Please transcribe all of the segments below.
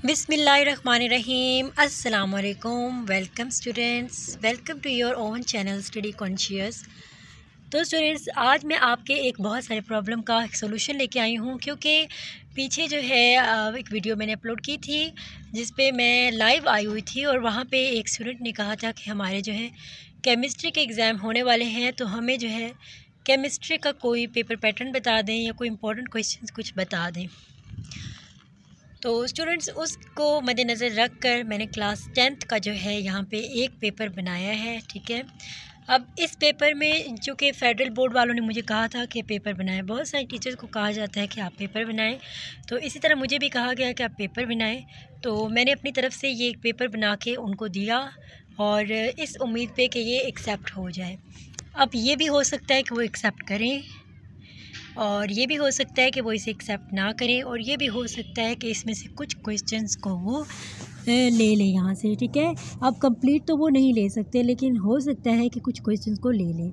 बिस्मिल्लाहिर्रहमानिर्रहीम। अस्सलाम वालेकुम। Welcome students, welcome to your own channel study conscious. तो स्टूडेंट्स, आज मैं आपके एक बहुत सारे प्रॉब्लम का एक सोल्यूशन लेके आई हूँ, क्योंकि पीछे जो है एक वीडियो मैंने अपलोड की थी जिस पे मैं लाइव आई हुई थी और वहाँ पे एक स्टूडेंट ने कहा था कि हमारे जो है केमिस्ट्री के एग्ज़ाम होने वाले हैं, तो हमें जो है केमिस्ट्री का कोई पेपर पैटर्न बता दें या कोई इंपॉर्टेंट क्वेश्चन कुछ बता दें। तो स्टूडेंट्स, उसको मद्देनज़र रख कर मैंने क्लास 10th का जो है यहाँ पे एक पेपर बनाया है। ठीक है, अब इस पेपर में चूँकि फ़ेडरल बोर्ड वालों ने मुझे कहा था कि पेपर बनाएं, बहुत सारे टीचर्स को कहा जाता है कि आप पेपर बनाएं, तो इसी तरह मुझे भी कहा गया कि आप पेपर बनाएं। तो मैंने अपनी तरफ से ये एक पेपर बना के उनको दिया और इस उम्मीद पे कि ये एक्सेप्ट हो जाए। अब ये भी हो सकता है कि वो एक्सेप्ट करें और ये भी हो सकता है कि वो इसे एक्सेप्ट ना करें, और ये भी हो सकता है कि इसमें से कुछ क्वेश्चंस को वो ले लें यहाँ से। ठीक है, अब कंप्लीट तो वो नहीं ले सकते, लेकिन हो सकता है कि कुछ क्वेश्चंस को ले लें।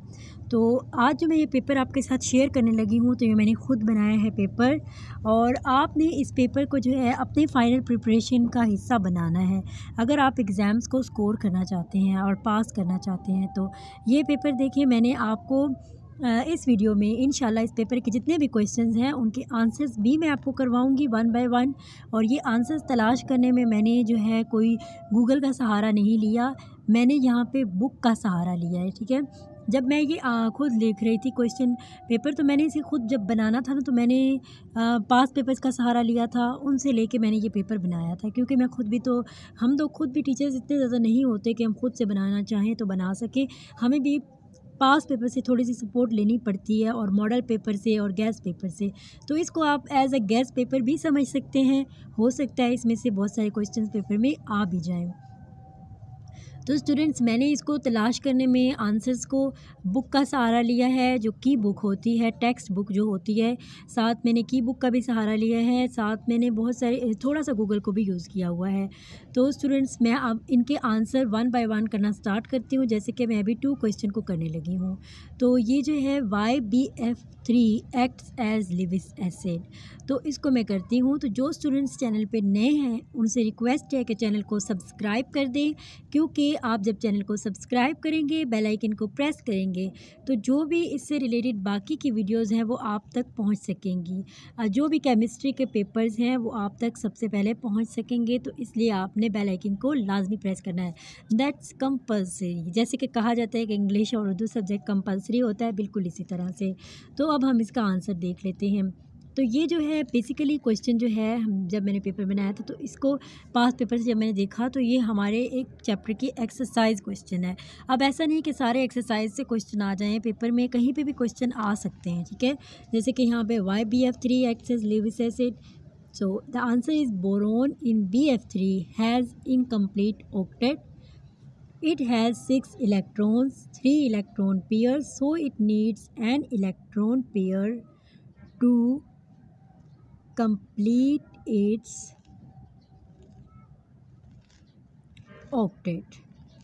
तो आज जो मैं ये पेपर आपके साथ शेयर करने लगी हूँ, तो ये मैंने ख़ुद बनाया है पेपर, और आपने इस पेपर को जो है अपने फ़ाइनल प्रिपरेशन का हिस्सा बनाना है। अगर आप एग्ज़ाम्स को स्कोर करना चाहते हैं और पास करना चाहते हैं, तो ये पेपर देखिए, मैंने आपको इस वीडियो में इंशाल्लाह इस पेपर के जितने भी क्वेश्चंस हैं उनके आंसर्स भी मैं आपको करवाऊंगी 1 बाय 1। और ये आंसर्स तलाश करने में मैंने जो है कोई गूगल का सहारा नहीं लिया, मैंने यहाँ पे बुक का सहारा लिया है। ठीक है, जब मैं ये खुद लिख रही थी क्वेश्चन पेपर, तो मैंने इसे खुद जब बनाना था ना, तो मैंने पास पेपर्स का सहारा लिया था, उनसे लेके मैंने ये पेपर बनाया था। क्योंकि मैं खुद भी तो हम तो खुद भी टीचर्स इतने ज़्यादा नहीं होते कि हम खुद से बनाना चाहें तो बना सकें, हमें भी पास पेपर से थोड़ी सी सपोर्ट लेनी पड़ती है, और मॉडल पेपर से और गैस पेपर से। तो इसको आप एज अ गैस पेपर भी समझ सकते हैं, हो सकता है इसमें से बहुत सारे क्वेश्चंस पेपर में आ भी जाएं। तो स्टूडेंट्स, मैंने इसको तलाश करने में आंसर्स को बुक का सहारा लिया है, जो की बुक होती है, टेक्स्ट बुक जो होती है, साथ मैंने की बुक का भी सहारा लिया है, साथ मैंने बहुत सारे थोड़ा सा गूगल को भी यूज़ किया हुआ है। तो स्टूडेंट्स, मैं अब इनके आंसर 1 बाय 1 करना स्टार्ट करती हूँ, जैसे कि मैं अभी 2 क्वेश्चन को करने लगी हूँ। तो ये जो है YBF3 acts as Lewis acid, तो इसको मैं करती हूँ। तो जो स्टूडेंट्स चैनल पे नए हैं उनसे रिक्वेस्ट है कि चैनल को सब्सक्राइब कर दें, क्योंकि आप जब चैनल को सब्सक्राइब करेंगे, बेल आइकन को प्रेस करेंगे, तो जो भी इससे रिलेटेड बाकी की वीडियोस हैं वो आप तक पहुंच सकेंगी। जो भी केमिस्ट्री के पेपर्स हैं वो आप तक सबसे पहले पहुंच सकेंगे, तो इसलिए आपने बेल आइकन को लाजमी प्रेस करना है, दैट्स कंपल्सरी। जैसे कि कहा जाता है कि इंग्लिश और उर्दू सब्जेक्ट कंपल्सरी होता है, बिल्कुल इसी तरह से। तो अब हम इसका आंसर देख लेते हैं। तो ये जो है बेसिकली क्वेश्चन जो है, हम जब मैंने पेपर बनाया था तो इसको पास पेपर से जब मैंने देखा, तो ये हमारे एक चैप्टर की एक्सरसाइज क्वेश्चन है। अब ऐसा नहीं कि सारे एक्सरसाइज से क्वेश्चन आ जाएं पेपर में, कहीं पे भी क्वेश्चन आ सकते हैं। ठीक है, जैसे कि यहाँ पे YBF3 acts as Lewis acid, so the answer is boron in BF3 has incomplete octet, it has 6 electrons, 3 electron pairs, so it needs an electron pair to complete its octet।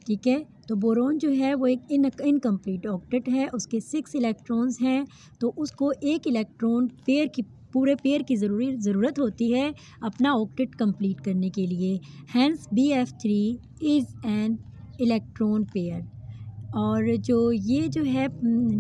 ठीक है, तो बोरोन जो है वो एक incomplete octet है, उसके 6 electrons हैं, तो उसको एक इलेक्ट्रॉन पेयर की, पूरे पेयर की ज़रूरत होती है अपना ऑक्टेट कंप्लीट करने के लिए। Hence BF3 is an electron pair, और जो ये जो है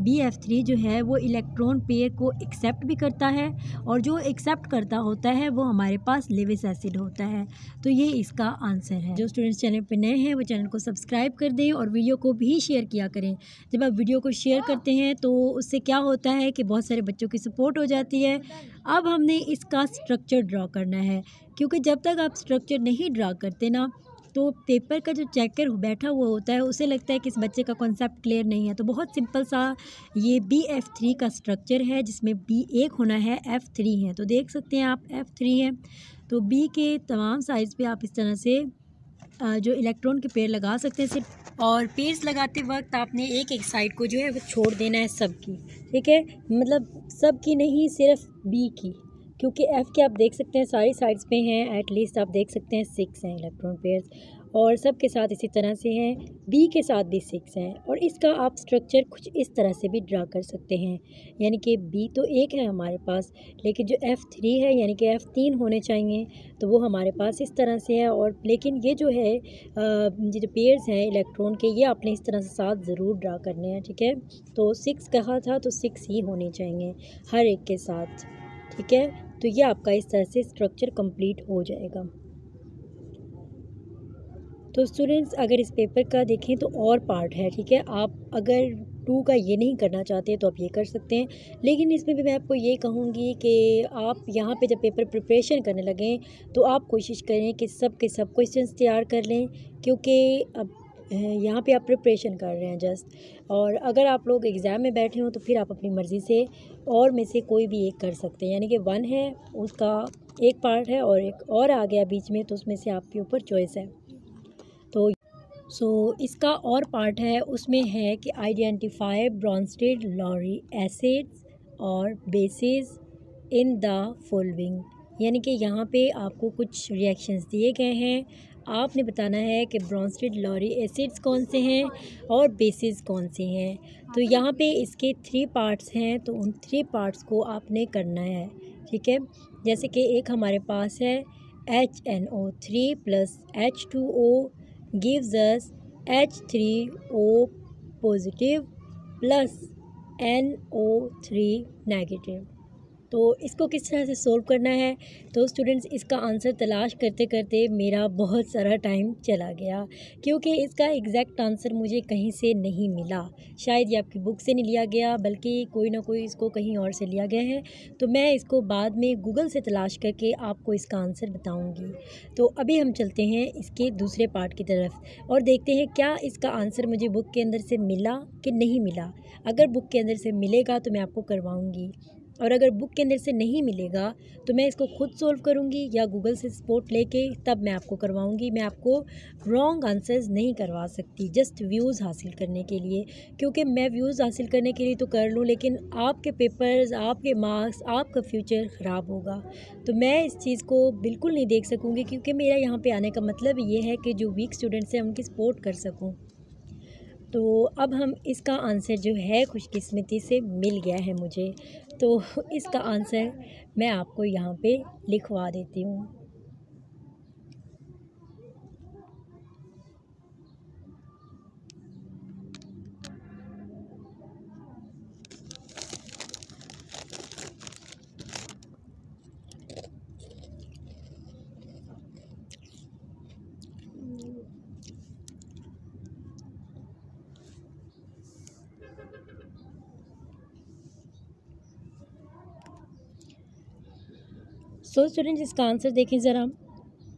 BF3 जो है वो इलेक्ट्रॉन पेयर को एक्सेप्ट भी करता है, और जो एक्सेप्ट करता होता है वो हमारे पास लिविस एसिड होता है। तो ये इसका आंसर है। जो स्टूडेंट्स चैनल पे नए हैं वो चैनल को सब्सक्राइब कर दें और वीडियो को भी शेयर किया करें। जब आप वीडियो को शेयर करते हैं तो उससे क्या होता है कि बहुत सारे बच्चों की सपोर्ट हो जाती है। अब हमने इसका स्ट्रक्चर ड्रा करना है, क्योंकि जब तक आप स्ट्रक्चर नहीं ड्रा करते ना, तो पेपर का जो चेकर बैठा हुआ होता है उसे लगता है कि इस बच्चे का कॉन्सेप्ट क्लियर नहीं है। तो बहुत सिंपल सा ये BF3 का स्ट्रक्चर है, जिसमें B 1 होना है, F3 है। तो देख सकते हैं आप F3 है, तो B के तमाम साइज़ पे आप इस तरह से जो इलेक्ट्रॉन के पेयर लगा सकते हैं सिर्फ, और पेयर्स लगाते वक्त आपने एक एक साइड को जो है वो छोड़ देना है सबकी। ठीक है, मतलब सबकी नहीं, सिर्फ B की, क्योंकि F के आप देख सकते हैं सारी साइड्स पे हैं, एटलीस्ट आप देख सकते हैं 6 हैं इलेक्ट्रॉन पेयर्स। और सब के साथ इसी तरह से हैं, बी के साथ भी 6 हैं। और इसका आप स्ट्रक्चर कुछ इस तरह से भी ड्रा कर सकते हैं, यानी कि बी तो 1 है हमारे पास, लेकिन जो F3 है यानी कि F3 होने चाहिए, तो वो हमारे पास इस तरह से है। और लेकिन ये जो है ये जो पेयर्स हैं इलेक्ट्रॉन के, ये आपने इस तरह से साथ ज़रूर ड्रा करने हैं, ठीक है। तो 6 कहा था तो 6 ही होने चाहिए हर एक के साथ, ठीक है। तो ये आपका इस तरह से स्ट्रक्चर कंप्लीट हो जाएगा। तो स्टूडेंट्स अगर इस पेपर का देखें तो और पार्ट है, ठीक है। आप अगर 2 का ये नहीं करना चाहते तो आप ये कर सकते हैं, लेकिन इसमें भी मैं आपको ये कहूँगी कि आप यहाँ पे जब पेपर प्रिपरेशन करने लगें तो आप कोशिश करें कि सब के सब क्वेश्चंस तैयार कर लें, क्योंकि अब यहाँ पे आप प्रिपरेशन कर रहे हैं जस्ट। और अगर आप लोग एग्ज़ाम में बैठे हों तो फिर आप अपनी मर्ज़ी से और में से कोई भी एक कर सकते हैं, यानी कि 1 है उसका एक पार्ट है और एक और आ गया बीच में, तो उसमें से आपके ऊपर चॉइस है। तो इसका और पार्ट है, उसमें है कि आइडेंटिफाई ब्रॉन्स्टेड-लॉरी एसिड्स और बेसिस इन द फॉलोइंग, यानी कि यहाँ पे आपको कुछ रिएक्शंस दिए गए हैं, आपने बताना है कि ब्रॉन्स्टेड-लॉरी एसिड्स कौन से हैं और बेसिस कौन से हैं। तो यहाँ पे इसके 3 पार्ट्स हैं, तो उन 3 पार्ट्स को आपने करना है, ठीक है। जैसे कि एक हमारे पास है HNO3 + H2O gives us H3O positive plus NO3 negative। तो इसको किस तरह से सोल्व करना है, तो स्टूडेंट्स इसका आंसर तलाश करते करते मेरा बहुत सारा टाइम चला गया, क्योंकि इसका एग्जैक्ट आंसर मुझे कहीं से नहीं मिला। शायद ये आपकी बुक से नहीं लिया गया, बल्कि कोई ना कोई इसको कहीं और से लिया गया है। तो मैं इसको बाद में गूगल से तलाश करके आपको इसका आंसर बताऊँगी। तो अभी हम चलते हैं इसके दूसरे पार्ट की तरफ और देखते हैं क्या इसका आंसर मुझे बुक के अंदर से मिला कि नहीं मिला। अगर बुक के अंदर से मिलेगा तो मैं आपको करवाऊँगी, और अगर बुक के अंदर से नहीं मिलेगा तो मैं इसको खुद सोल्व करूँगी या गूगल से सपोर्ट लेके तब मैं आपको करवाऊँगी। मैं आपको रॉन्ग आंसर्स नहीं करवा सकती जस्ट व्यूज़ हासिल करने के लिए, क्योंकि मैं व्यूज़ हासिल करने के लिए तो कर लूँ, लेकिन आपके पेपर्स, आपके मार्क्स, आपका फ्यूचर ख़राब होगा। तो मैं इस चीज़ को बिल्कुल नहीं देख सकूँगी, क्योंकि मेरा यहाँ पर आने का मतलब ये है कि जो वीक स्टूडेंट्स हैं उनकी सपोर्ट कर सकूँ। तो अब हम इसका आंसर जो है खुशकिस्मती से मिल गया है मुझे, तो इसका आंसर मैं आपको यहाँ पे लिखवा देती हूँ। सो स्टूडेंट्स इसका आंसर देखें ज़रा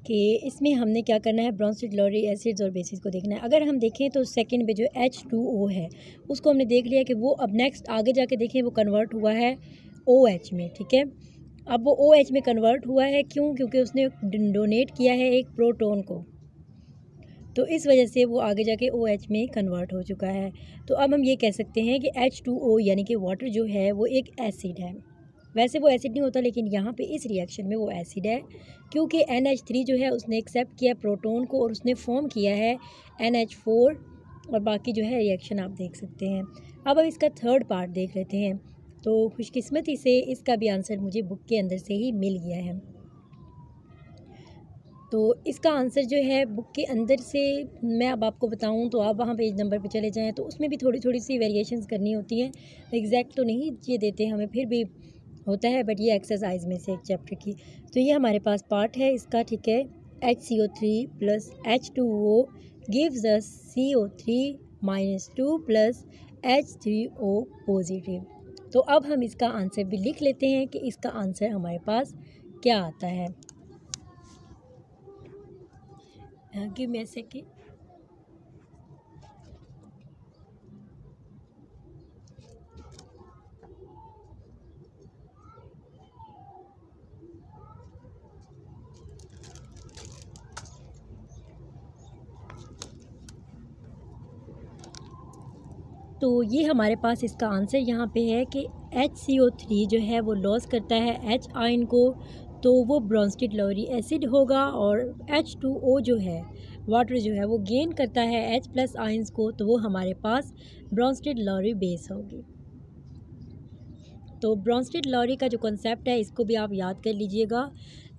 कि इसमें हमने क्या करना है, ब्रॉन्स्टेड-लॉरी एसिड्स और बेसिस को देखना है। अगर हम देखें तो सेकंड में जो H2O है उसको हमने देख लिया कि वो अब नेक्स्ट आगे जाके देखें वो कन्वर्ट हुआ है OH में, ठीक है। अब वो OH में कन्वर्ट हुआ है क्यों? क्योंकि उसने डोनेट किया है एक प्रोटॉन को, तो इस वजह से वो आगे जाके OH में कन्वर्ट हो चुका है। तो अब हम ये कह सकते हैं कि H2O यानी कि वाटर जो है वो एक एसिड है। वैसे वो एसिड नहीं होता, लेकिन यहाँ पे इस रिएक्शन में वो एसिड है, क्योंकि NH3 जो है उसने एक्सेप्ट किया प्रोटॉन को और उसने फॉर्म किया है NH4, और बाकी जो है रिएक्शन आप देख सकते हैं। अब इसका थर्ड पार्ट देख लेते हैं। तो खुशकिस्मती से इसका भी आंसर मुझे बुक के अंदर से ही मिल गया है। तो इसका आंसर जो है बुक के अंदर से मैं अब आपको बताऊं तो आप वहाँ पेज नंबर पे चले जाएं, तो उसमें भी थोड़ी थोड़ी सी वेरिएशंस करनी होती हैं, एग्जैक्ट तो नहीं ये देते हमें, फिर भी होता है, बट ये एक्सरसाइज में से एक चैप्टर की। तो ये हमारे पास पार्ट है इसका, ठीक है। HCO3 + H2O gives us CO3 - 2 + H3O positive. तो अब हम इसका आंसर भी लिख लेते हैं कि इसका आंसर हमारे पास क्या आता है। Give me a second. तो ये हमारे पास इसका आंसर यहाँ पे है कि HCO3 जो है वो लॉस करता है H आयन को, तो वो ब्रोंस्टेड लॉरी एसिड होगा, और H2O जो है, वाटर जो है, वो गेन करता है H+ आयंस को, तो वो हमारे पास ब्रोंस्टेड लॉरी बेस होगी। तो ब्रोंस्टेड लॉरी का जो कॉन्सेप्ट है इसको भी आप याद कर लीजिएगा,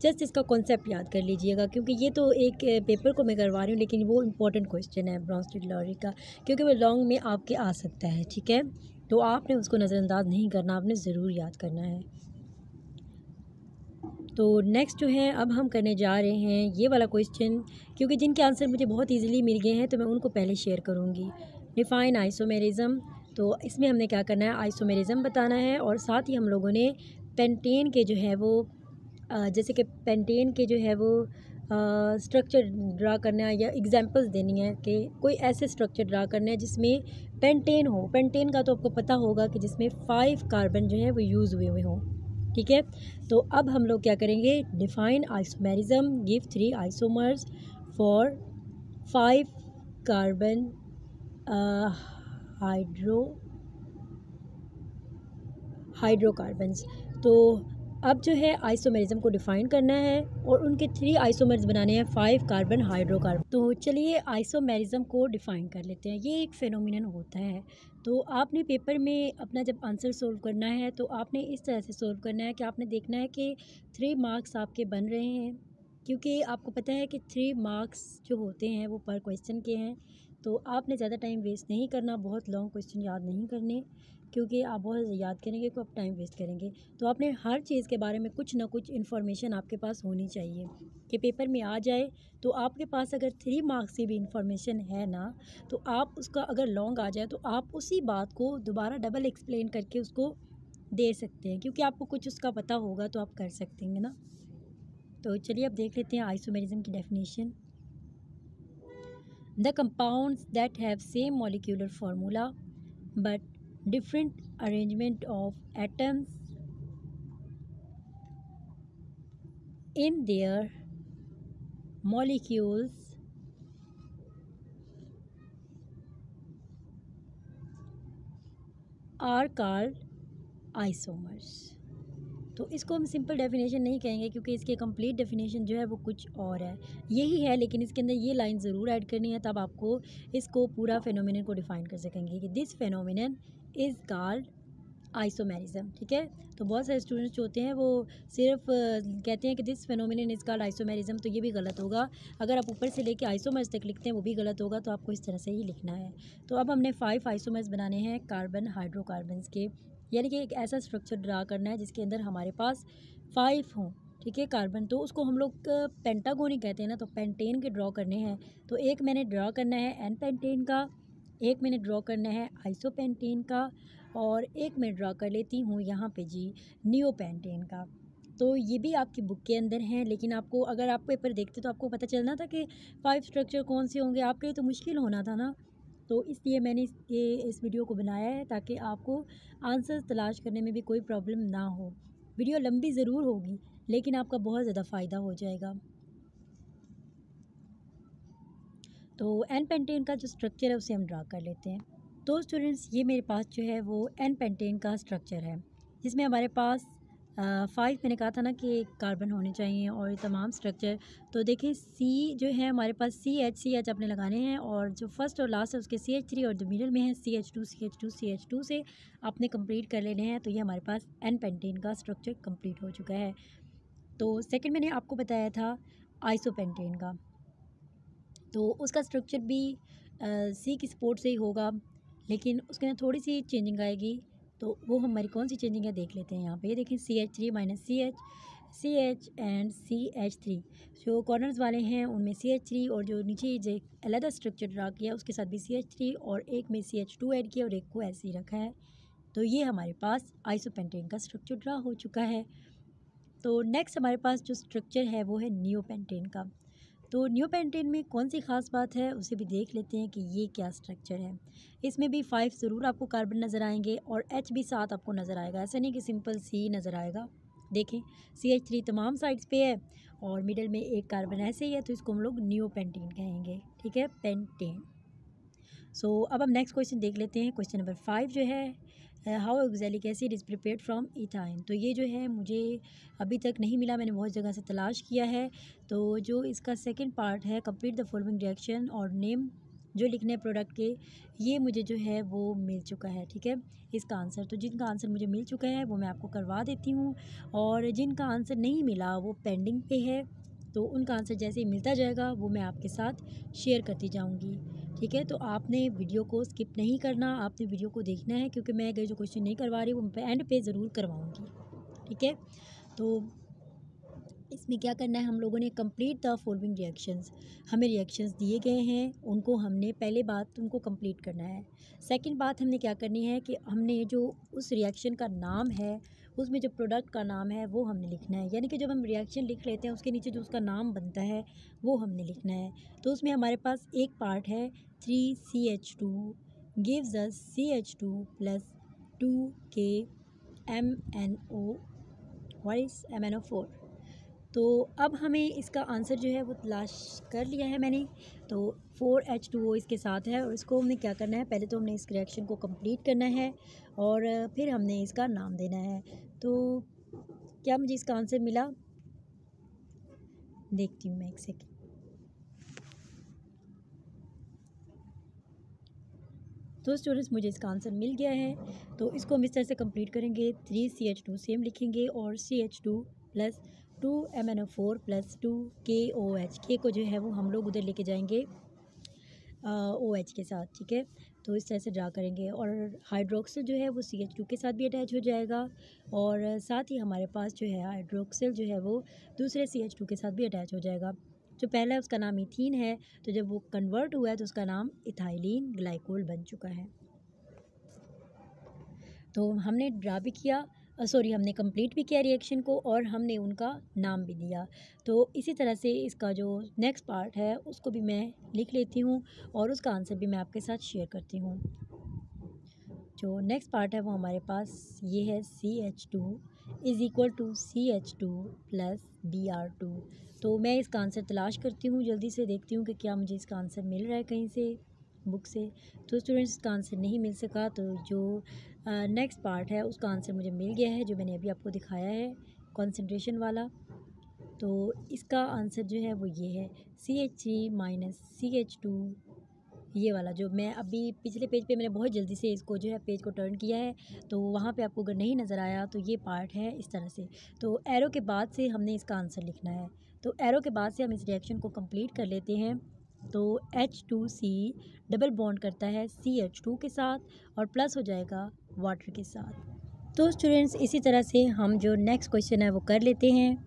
जस्ट इसका कॉन्सेप्ट याद कर लीजिएगा, क्योंकि ये तो एक पेपर को मैं करवा रही हूँ, लेकिन वो इम्पोर्टेंट क्वेश्चन है ब्रोंस्टेड लॉरी का, क्योंकि वो लॉन्ग में आपके आ सकता है। ठीक है, तो आपने उसको नज़रअंदाज नहीं करना, आपने ज़रूर याद करना है। तो नेक्स्ट जो है अब हम करने जा रहे हैं ये वाला क्वेश्चन, क्योंकि जिनके आंसर मुझे बहुत इजीली मिल गए हैं तो मैं उनको पहले शेयर करूँगी। डिफ़ाइन आइसोमेरिज़म, तो इसमें हमने क्या करना है, आइसोमेरिज़म बताना है, और साथ ही हम लोगों ने पेंटेन के जो है वो जैसे कि पेंटेन के जो है वो स्ट्रक्चर ड्रा करना है, या एग्जांपल्स देनी है कि कोई ऐसे स्ट्रक्चर ड्रा करना है जिसमें पेंटेन हो। पेंटेन का तो आपको पता होगा कि जिसमें 5 कार्बन जो है वो यूज़ हुए हुए हों। ठीक है, तो अब हम लोग क्या करेंगे, define isomerism, give 3 isomers for 5 carbon hydrocarbons. तो अब जो है आइसोमेरिज्म को डिफ़ाइन करना है और उनके 3 आइसोमर्स बनाने हैं 5 कार्बन हाइड्रोकार्बन। तो चलिए आइसोमेरिज्म को डिफ़ाइन कर लेते हैं। ये एक फ़ेनोमेनन होता है। तो आपने पेपर में अपना जब आंसर सोल्व करना है तो आपने इस तरह से सोल्व करना है कि आपने देखना है कि 3 मार्क्स आपके बन रहे हैं, क्योंकि आपको पता है कि 3 मार्क्स जो होते हैं वो पर क्वेश्चन के हैं। तो आपने ज़्यादा टाइम वेस्ट नहीं करना, बहुत लॉन्ग क्वेश्चन याद नहीं करने, क्योंकि आप बहुत याद करेंगे तो आप टाइम वेस्ट करेंगे। तो आपने हर चीज़ के बारे में कुछ ना कुछ इन्फॉर्मेशन आपके पास होनी चाहिए कि पेपर में आ जाए। तो आपके पास अगर 3 मार्क्स की भी इन्फॉर्मेशन है ना, तो आप उसका अगर लॉन्ग आ जाए तो आप उसी बात को दोबारा डबल एक्सप्लेन करके उसको दे सकते हैं, क्योंकि आपको कुछ उसका पता होगा तो आप कर सकते हैं ना। तो चलिए अब देख लेते हैं आइसोमेरिज्म की definition. The compounds that have same molecular formula but different arrangement of atoms in their molecules are called isomers। तो इसको हम सिंपल डेफिनेशन नहीं कहेंगे, क्योंकि इसके कंप्लीट डेफिनेशन जो है वो कुछ और है, यही है, लेकिन इसके अंदर ये लाइन ज़रूर ऐड करनी है, तब आपको इसको पूरा फेनोमेनन को डिफ़ाइन कर सकेंगे कि this phenomenon is called isomerism. ठीक है, तो बहुत सारे स्टूडेंट्स जो होते हैं वो सिर्फ कहते हैं कि this phenomenon is called isomerism, तो ये भी गलत होगा। अगर आप ऊपर से लेके आइसोमर्स तक लिखते हैं वो भी गलत होगा, तो आपको इस तरह से ही लिखना है। तो अब हमने 5 आइसोमर्स बनाने हैं कार्बन हाइड्रोकार्बन्स के, यानी कि एक ऐसा स्ट्रक्चर ड्रा करना है जिसके अंदर हमारे पास 5 हों। ठीक है, कार्बन, तो उसको हम लोग पेंटागोन ही कहते हैं ना, तो पेंटेन के ड्रॉ करने हैं। तो एक मैंने ड्रॉ करना है एन पेंटेन का, एक मैंने ड्रॉ करना है आइसोपेंटेन का, और एक मैं ड्रा कर लेती हूँ यहाँ पे जी नियोपेंटेन का। तो ये भी आपकी बुक के अंदर हैं, लेकिन आपको अगर आप पेपर देखते तो आपको पता चलना था कि 5 स्ट्रक्चर कौन से होंगे, आपके लिए तो मुश्किल होना था ना। तो इसलिए मैंने इस वीडियो को बनाया है ताकि आपको आंसर तलाश करने में भी कोई प्रॉब्लम ना हो। वीडियो लंबी ज़रूर होगी, लेकिन आपका बहुत ज़्यादा फ़ायदा हो जाएगा। तो एन पेंटेन का जो स्ट्रक्चर है उसे हम ड्रा कर लेते हैं। तो स्टूडेंट्स ये मेरे पास जो है वो एन पेंटेन का स्ट्रक्चर है, जिसमें हमारे पास 5 मैंने कहा था ना कि कार्बन होने चाहिए, और तमाम स्ट्रक्चर। तो देखिए सी जो है हमारे पास सी एच अपने लगाने हैं, और जो फर्स्ट और लास्ट है उसके CH3, और जो मिडल में है CH2 से आपने कंप्लीट कर लेने हैं। तो ये हमारे पास एन पेंटेन का स्ट्रक्चर कंप्लीट हो चुका है। तो सेकेंड मैंने आपको बताया था आइसोपेंटेन का, तो उसका स्ट्रक्चर भी सी की सपोर्ट से ही होगा, लेकिन उसके अंदर थोड़ी सी चेंजिंग आएगी। तो वो हमारी कौन सी चेंजिंग है देख लेते हैं। यहाँ पे ये देखें CH3 - CH एंड CH3 जो कॉर्नर्स वाले हैं उनमें CH3, और जो नीचे जो अलग स्ट्रक्चर ड्रा किया उसके साथ भी CH3, और एक में CH2 ऐड किया और एक को ऐसे ही रखा है। तो ये हमारे पास आइसोपेंटेन का स्ट्रक्चर ड्रा हो चुका है। तो नेक्स्ट हमारे पास जो स्ट्रक्चर है वो है नियोपेंटेन का। तो नियोपेंटेन में कौन सी ख़ास बात है उसे भी देख लेते हैं कि ये क्या स्ट्रक्चर है। इसमें भी 5 ज़रूर आपको कार्बन नज़र आएंगे, और H भी साथ आपको नज़र आएगा, ऐसा नहीं कि सिंपल C नज़र आएगा। देखें CH3 तमाम साइड्स पे है, और मिडल में एक कार्बन ऐसे ही है, तो इसको हम लोग नियोपेंटेन कहेंगे। ठीक है, पेंटेन। सो अब हम नेक्स्ट क्वेश्चन देख लेते हैं। क्वेश्चन नंबर 5 जो है, how oxalic acid is prepared from ethyne. तो ये जो है मुझे अभी तक नहीं मिला, मैंने बहुत जगह से तलाश किया है। तो जो इसका सेकंड पार्ट है, कंप्लीट द फॉलोइंग रिएक्शन और नेम जो लिखने हैं प्रोडक्ट के, ये मुझे जो है वो मिल चुका है। ठीक है, इसका आंसर, तो जिनका आंसर मुझे मिल चुका है वो मैं आपको करवा देती हूँ, और जिनका आंसर नहीं मिला वो पेंडिंग पे है, तो उनका आंसर जैसे ही मिलता जाएगा वो मैं आपके साथ शेयर करती जाऊँगी। ठीक है, तो आपने वीडियो को स्किप नहीं करना, आपने वीडियो को देखना है, क्योंकि मैं अगर जो क्वेश्चन नहीं करवा रही वो मैं एंड पे ज़रूर करवाऊँगी। ठीक है, तो इसमें क्या करना है, हम लोगों ने कंप्लीट द फॉलोइंग रिएक्शंस, हमें रिएक्शंस दिए गए हैं, उनको हमने पहले बात उनको कंप्लीट करना है। सेकंड बात हमने क्या करनी है कि हमने जो उस रिएक्शन का नाम है, उसमें जो प्रोडक्ट का नाम है वो हमने लिखना है। यानी कि जब हम रिएक्शन लिख लेते हैं उसके नीचे जो उसका नाम बनता है वो हमने लिखना है। तो उसमें हमारे पास एक पार्ट है 3CH2 gives us CH2 plus 2KMNO, what is MnO4। तो अब हमें इसका आंसर जो है वो तलाश कर लिया है मैंने। तो 4H2O इसके साथ है, और इसको हमने क्या करना है, पहले तो हमने इस रिएक्शन को कंप्लीट करना है और फिर हमने इसका नाम देना है। तो क्या मुझे इसका आंसर मिला, देखती हूँ मैं एक सेकेंड। तो स्टूडेंट्स मुझे इसका आंसर मिल गया है। तो इसको हम इस तरह से कंप्लीट करेंगे, 3CH2 सेम लिखेंगे और CH2 plus 2MnO4 plus 2KOH, के को जो है वो हम लोग उधर लेके जाएंगे OH के साथ। ठीक है, तो इस तरह से ड्रा करेंगे, और हाइड्रोक्सिल जो है वो CH2 के साथ भी अटैच हो जाएगा, और साथ ही हमारे पास जो है हाइड्रोक्सिल जो है वो दूसरे CH2 के साथ भी अटैच हो जाएगा। जो पहला है उसका नाम इथीन है, तो जब वो कन्वर्ट हुआ है तो उसका नाम इथाइलिन ग्लाइकोल बन चुका है। तो हमने ड्रा भी किया, हमने कंप्लीट भी किया रिएक्शन को, और हमने उनका नाम भी दिया। तो इसी तरह से इसका जो नेक्स्ट पार्ट है उसको भी मैं लिख लेती हूँ, और उसका आंसर भी मैं आपके साथ शेयर करती हूँ। जो नेक्स्ट पार्ट है वो हमारे पास ये है, CH2 is equal to CH2 plus Br2। तो मैं इसका आंसर तलाश करती हूँ, जल्दी से देखती हूँ कि क्या मुझे इसका आंसर मिल रहा है कहीं से बुक से। तो स्टूडेंट्स इसका आंसर नहीं मिल सका, तो जो नेक्स्ट पार्ट है उसका आंसर मुझे मिल गया है, जो मैंने अभी आपको दिखाया है कॉन्सेंट्रेशन वाला। तो इसका आंसर जो है वो ये है, CH3 माइनस CH2, ये वाला जो मैं अभी पिछले पेज पे मैंने बहुत जल्दी से इसको जो है पेज को टर्न किया है, तो वहाँ पे आपको अगर नहीं नज़र आया तो ये पार्ट है इस तरह से। तो एरो के बाद से हमने इसका आंसर लिखना है। तो एरो के बाद से हम इस रिएक्शन को कंप्लीट कर लेते हैं। तो H2C डबल बॉन्ड करता है CH2 के साथ, और प्लस हो जाएगा वाटर के साथ। तो स्टूडेंट्स इसी तरह से हम जो नेक्स्ट क्वेश्चन है वो कर लेते हैं।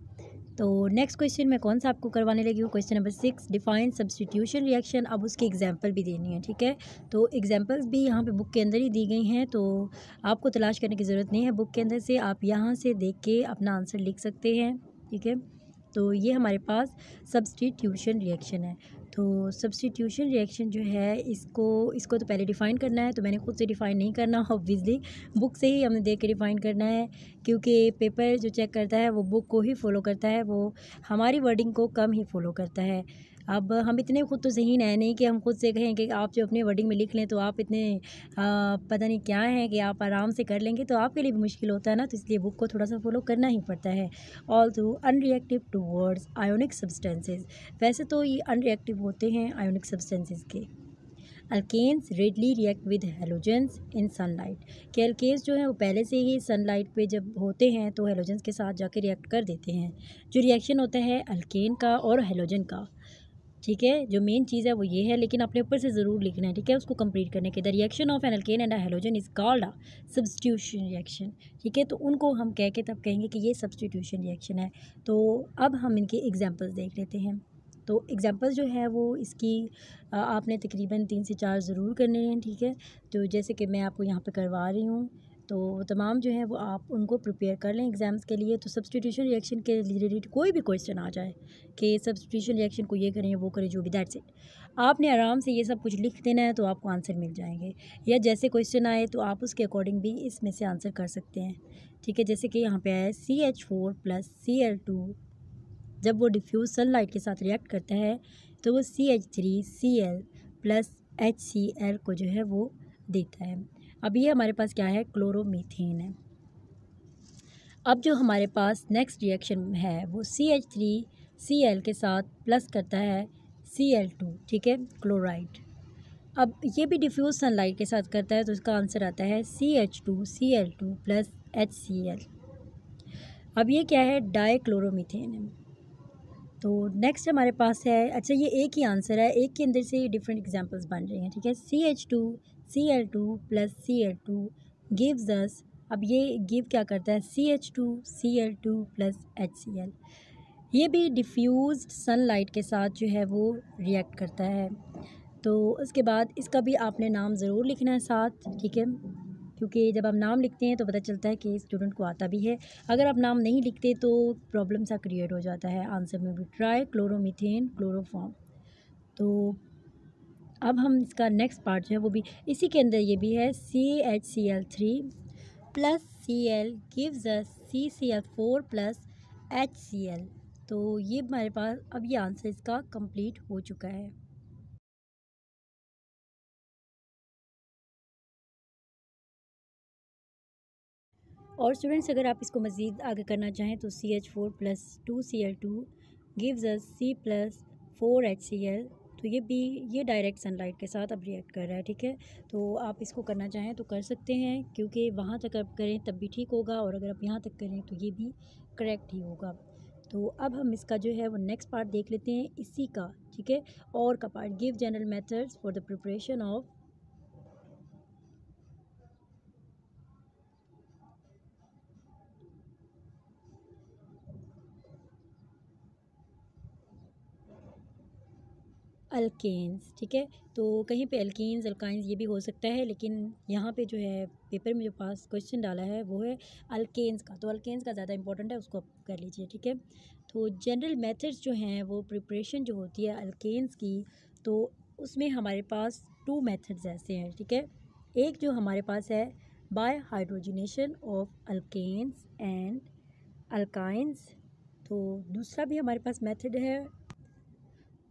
तो नेक्स्ट क्वेश्चन मैं कौन सा आपको करवाने लगी हूँ, question number 6, define substitution reaction. अब उसकी एग्जांपल भी देनी है। ठीक है, तो एग्जांपल्स भी यहाँ पे बुक के अंदर ही दी गई हैं, तो आपको तलाश करने की ज़रूरत नहीं है बुक के अंदर से, आप यहाँ से देख के अपना आंसर लिख सकते हैं। ठीक है, तो ये हमारे पास सब्स्टिट्यूशन रिएक्शन है। तो सब्स्टिट्यूशन रिएक्शन जो है इसको तो पहले डिफ़ाइन करना है, तो मैंने खुद से डिफ़ाइन नहीं करना, ऑब्वियसली बुक से ही हमने देख के डिफ़ाइन करना है, क्योंकि पेपर जो चेक करता है वो बुक को ही फॉलो करता है, वो हमारी वर्डिंग को कम ही फॉलो करता है। अब हम इतने खुद तो ज़हीन है नहीं कि हम खुद से कहें कि आप जो अपने वर्डिंग में लिख लें तो आप इतने पता नहीं क्या हैं कि आप आराम से कर लेंगे, तो आपके लिए भी मुश्किल होता है ना, तो इसलिए बुक को थोड़ा सा फॉलो करना ही पड़ता है। Also unreactive towards ionic substances, वैसे तो ये अनरिएक्टिव होते हैं आयोनिक सब्सटेंसेज के। Alkanes readily react with halogens in sunlight, कि अल्केन्स जो है वो पहले से ही सनलाइट पे जब होते हैं तो हेलोजेंस के साथ जाके रिएक्ट कर देते हैं। जो रिएक्शन होता है अल्केन का और हेलोजन का, ठीक है, जो मेन चीज़ है वो ये है, लेकिन अपने ऊपर से ज़रूर लिखना है। ठीक है, उसको कंप्लीट करने के, the reaction of an alkane and a halogen is called a substitution reaction. ठीक है, तो उनको हम कह के तब कहेंगे कि ये सब्स्टिट्यूशन रिएक्शन है। तो अब हम इनके एग्जांपल्स देख लेते हैं। तो एग्जांपल्स जो है वो इसकी आपने तकरीबन 3 से 4 ज़रूर करने हैं। ठीक है, तो जैसे कि मैं आपको यहाँ पे करवा रही हूँ, तो तमाम जो है वो आप उनको प्रिपेयर कर लें एग्ज़ाम्स के लिए। तो सब्स्टिट्यूशन रिएक्शन के रिलेटेड कोई भी क्वेश्चन आ जाए कि सब्स्टिट्यूशन रिएक्शन को ये करें वो करें, जो भी, दैट्स इट, आपने आराम से ये सब कुछ लिख देना है, तो आपको आंसर मिल जाएंगे। या जैसे क्वेश्चन आए तो आप उसके अकॉर्डिंग भी इसमें से आंसर कर सकते हैं। ठीक है, जैसे कि यहाँ पे आया CH4 प्लस Cl2, जब वो डिफ्यूज़ सनलाइट के साथ रिएक्ट करता है तो वो CH3Cl प्लस HCl को जो है वो देता है। अब ये हमारे पास क्या है, क्लोरोमीथेन है। अब जो हमारे पास नेक्स्ट रिएक्शन है वो CH3Cl के साथ प्लस करता है Cl2, ठीक है, क्लोराइड। अब ये भी डिफ्यूज़ सनलाइट के साथ करता है, तो इसका आंसर आता है CH2Cl2 प्लस HCl। अब ये क्या है, डाईक्लोरोमीथेन है। तो नेक्स्ट हमारे पास है, अच्छा ये एक ही आंसर है, एक के अंदर से डिफरेंट एग्जांपल्स बन रही हैं, ठीक है। CH2Cl2 plus Cl2 gives us, अब ये गिव क्या करता है, CH2Cl2 प्लस HCl। ये भी डिफ्यूज्ड सनलाइट के साथ जो है वो रिएक्ट करता है। तो उसके बाद इसका भी आपने नाम ज़रूर लिखना है साथ, ठीक है, क्योंकि जब आप नाम लिखते हैं तो पता चलता है कि स्टूडेंट को आता भी है। अगर आप नाम नहीं लिखते तो प्रॉब्लम सा क्रिएट हो जाता है आंसर में भी। Try chloromethane chloroform. तो अब हम इसका नेक्स्ट पार्ट जो है वो भी इसी के अंदर ये भी है, CHCl3 plus Cl gives us CCl4 plus HCl। तो ये हमारे पास अब ये आंसर इसका कंप्लीट हो चुका है। और स्टूडेंट्स अगर आप इसको मज़ीद आगे करना चाहें तो CH4 plus 2Cl2 gives us C plus 4HCl। तो ये डायरेक्ट सनलाइट के साथ अब रिएक्ट कर रहा है, ठीक है। तो आप इसको करना चाहें तो कर सकते हैं, क्योंकि वहाँ तक आप करें तब भी ठीक होगा, और अगर आप यहाँ तक करें तो ये भी करेक्ट ही होगा। तो अब हम इसका जो है वो नेक्स्ट पार्ट देख लेते हैं इसी का, ठीक है, और का part, give general methods for the preparation of alkanes, ठीक है। तो कहीं पे अल्कीन्स अल्काइंस ये भी हो सकता है, लेकिन यहाँ पे जो है पेपर में जो पास क्वेश्चन डाला है वो है अल्केन्स का, तो अल्केन्स का ज़्यादा इंपॉर्टेंट है, उसको आप कर लीजिए, ठीक है। तो जनरल मेथड्स जो हैं वो प्रिपरेशन जो होती है अल्केन्स की, तो उसमें हमारे पास 2 मेथड्स ऐसे हैं, ठीक है। एक जो हमारे पास है by hydrogenation of alkanes and alkynes. तो दूसरा भी हमारे पास मेथड है,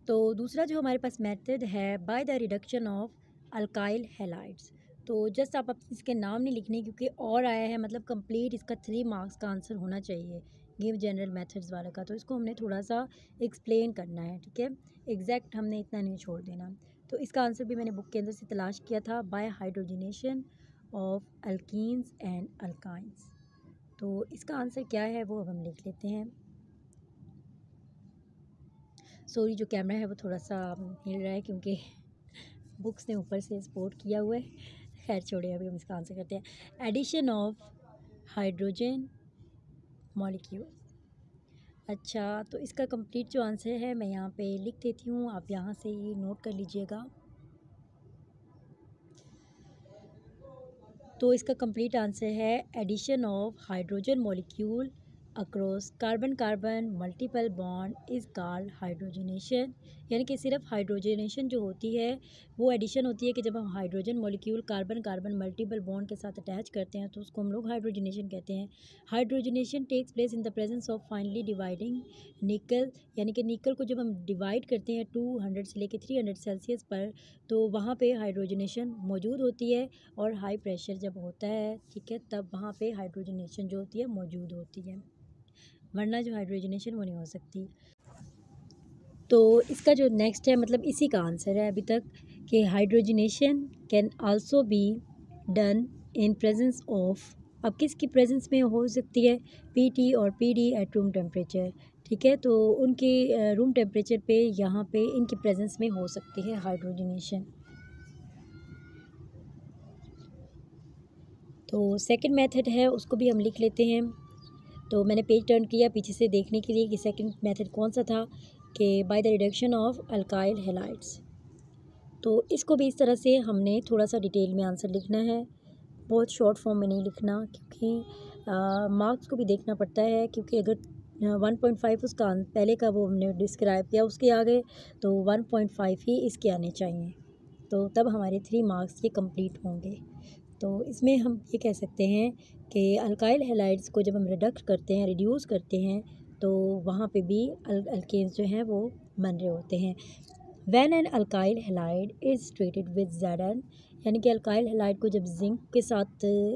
तो दूसरा जो हमारे पास मेथड है by the reduction of alkyl halides. तो जस्ट आप इसके नाम नहीं लिखने, क्योंकि और आया है, मतलब कंप्लीट इसका 3 मार्क्स का आंसर होना चाहिए गिव जनरल मेथड्स वाले का, तो इसको हमने थोड़ा सा एक्सप्लेन करना है, ठीक है, एग्जैक्ट हमने इतना नहीं छोड़ देना। तो इसका आंसर भी मैंने बुक के अंदर से तलाश किया था, by hydrogenation of alkenes and alkynes. तो इसका आंसर क्या है वो अब हम लिख लेते हैं। सॉरी जो कैमरा है वो थोड़ा सा हिल रहा है, क्योंकि बुक्स ने ऊपर से सपोर्ट किया हुआ है। खैर छोड़िए, अभी हम इसका आंसर करते हैं। Addition of hydrogen molecule. अच्छा, तो इसका कंप्लीट जो आंसर है मैं यहाँ पे लिख देती हूँ, आप यहाँ से ये नोट कर लीजिएगा। तो इसका कंप्लीट आंसर है addition of hydrogen molecule across carbon carbon multiple bond is called hydrogenation. यानी कि सिर्फ हाइड्रोजनेशन जो होती है वो एडिशन होती है कि जब हम hydrogen molecule carbon carbon multiple bond के साथ अटैच करते हैं तो उसको हम लोग हाइड्रोजनेशन कहते हैं। Hydrogenation takes place in the presence of finely dividing nickel, यानी कि निकल को जब हम डिवाइड करते हैं 200 से लेकर 300 सेल्सियस पर, तो वहाँ पे हाइड्रोजनेशन मौजूद होती है, और हाई प्रेशर जब होता है, ठीक है, तब वहाँ पे हाइड्रोजनेशन जो होती है मौजूद होती है, वरना जो हाइड्रोजनेशन वो नहीं हो सकती। तो इसका जो नेक्स्ट है, मतलब इसी का आंसर है अभी तक, कि hydrogenation can also be done in presence of, अब किसकी प्रेजेंस में हो सकती है, PT और PD एट रूम टेम्परेचर, ठीक है। तो उनके रूम टेम्परेचर पे यहाँ पे इनकी प्रेजेंस में हो सकती है हाइड्रोजनेशन। तो सेकंड मेथड है, उसको भी हम लिख लेते हैं। तो मैंने पेज टर्न किया पीछे से देखने के लिए कि सेकंड मेथड कौन सा था, कि by the reduction of alkyl halides. तो इसको भी इस तरह से हमने थोड़ा सा डिटेल में आंसर लिखना है, बहुत शॉर्ट फॉर्म में नहीं लिखना, क्योंकि मार्क्स को भी देखना पड़ता है, क्योंकि अगर 1.5 उसका पहले का वो हमने डिस्क्राइब किया उसके आगे, तो 1.5 ही इसके आने चाहिए, तो तब हमारे 3 मार्क्स ये कंप्लीट होंगे। तो इसमें हम ये कह सकते हैं कि अल्काइल हैलाइड्स को जब हम रिडक्ट करते हैं, रिड्यूस करते हैं, तो वहाँ पे भी अल्केन्स जो हैं वो बन रहे होते हैं। When an alkyl halide is treated with Zn, यानी कि अल्काइल हैलाइड को जब जिंक के साथ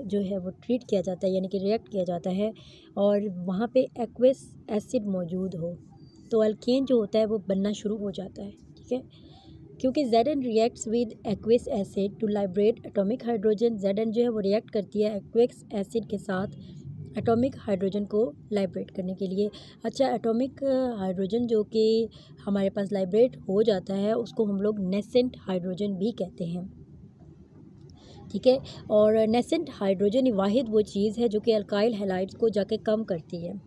जो है वो ट्रीट किया जाता है, यानी कि रिएक्ट किया जाता है और वहाँ पे एक्वस एसिड मौजूद हो, तो अल्केन जो होता है वो बनना शुरू हो जाता है। ठीक है, क्योंकि Zn reacts with aqueous acid to liberate atomic hydrogen. Zn जो है वो रिएक्ट करती है एक्वस एसिड के साथ एटॉमिक हाइड्रोजन को लाइब्रेट करने के लिए। अच्छा, एटॉमिक हाइड्रोजन जो कि हमारे पास लाइब्रेट हो जाता है उसको हम लोग नेसेंट हाइड्रोजन भी कहते हैं। ठीक है, और नेसेंट हाइड्रोजन वाहिद वो चीज़ है जो कि अल्काइल हैलाइड्स को जाके कम करती है।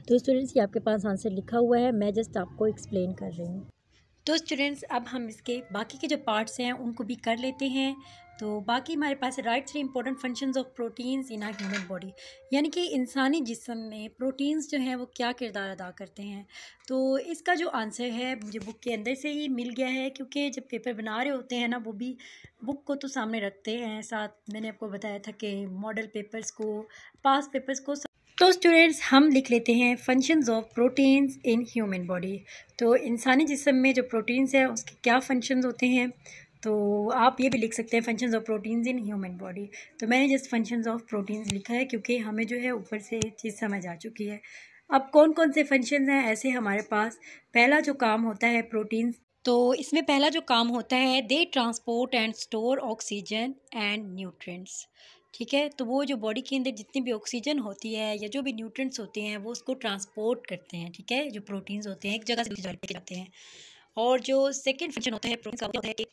तो स्टूडेंट्स, ये आपके पास आंसर लिखा हुआ है, मैं जस्ट आपको एक्सप्लेन कर रही हूँ। तो स्टूडेंट्स, अब हम इसके बाकी के जो पार्ट्स हैं उनको भी कर लेते हैं। तो बाकी हमारे पास right 3 important functions of proteins in a human body, यानी कि इंसानी जिस्म में प्रोटीन्स जो हैं वो क्या किरदार अदा करते हैं। तो इसका जो आंसर है मुझे बुक के अंदर से ही मिल गया है, क्योंकि जब पेपर बना रहे होते हैं ना, वो भी बुक को तो सामने रखते हैं, साथ मैंने आपको बताया था कि मॉडल पेपर्स को, पास पेपर्स को। तो स्टूडेंट्स, हम लिख लेते हैं functions of proteins in human body. तो इंसानी जिस्म में जो प्रोटीन्स है उसके क्या फंक्शंस होते हैं, तो आप ये भी लिख सकते हैं functions of proteins in human body. तो मैंने जस्ट फंक्शंस ऑफ प्रोटीन्स लिखा है क्योंकि हमें जो है ऊपर से चीज़ समझ आ चुकी है। अब कौन कौन से फंक्शंस हैं ऐसे हमारे पास। पहला जो काम होता है प्रोटीन्स, तो इसमें पहला जो काम होता है, they transport and store oxygen and nutrients. ठीक है, तो वो जो बॉडी के अंदर जितनी भी ऑक्सीजन होती है या जो भी न्यूट्रिएंट्स होते हैं वो उसको ट्रांसपोर्ट करते हैं। ठीक है, जो प्रोटीन्स होते हैं एक जगह से दूसरी जगह लेके जाते हैं। और जो सेकंड फंक्शन होता है प्रोटीन का, होता है कि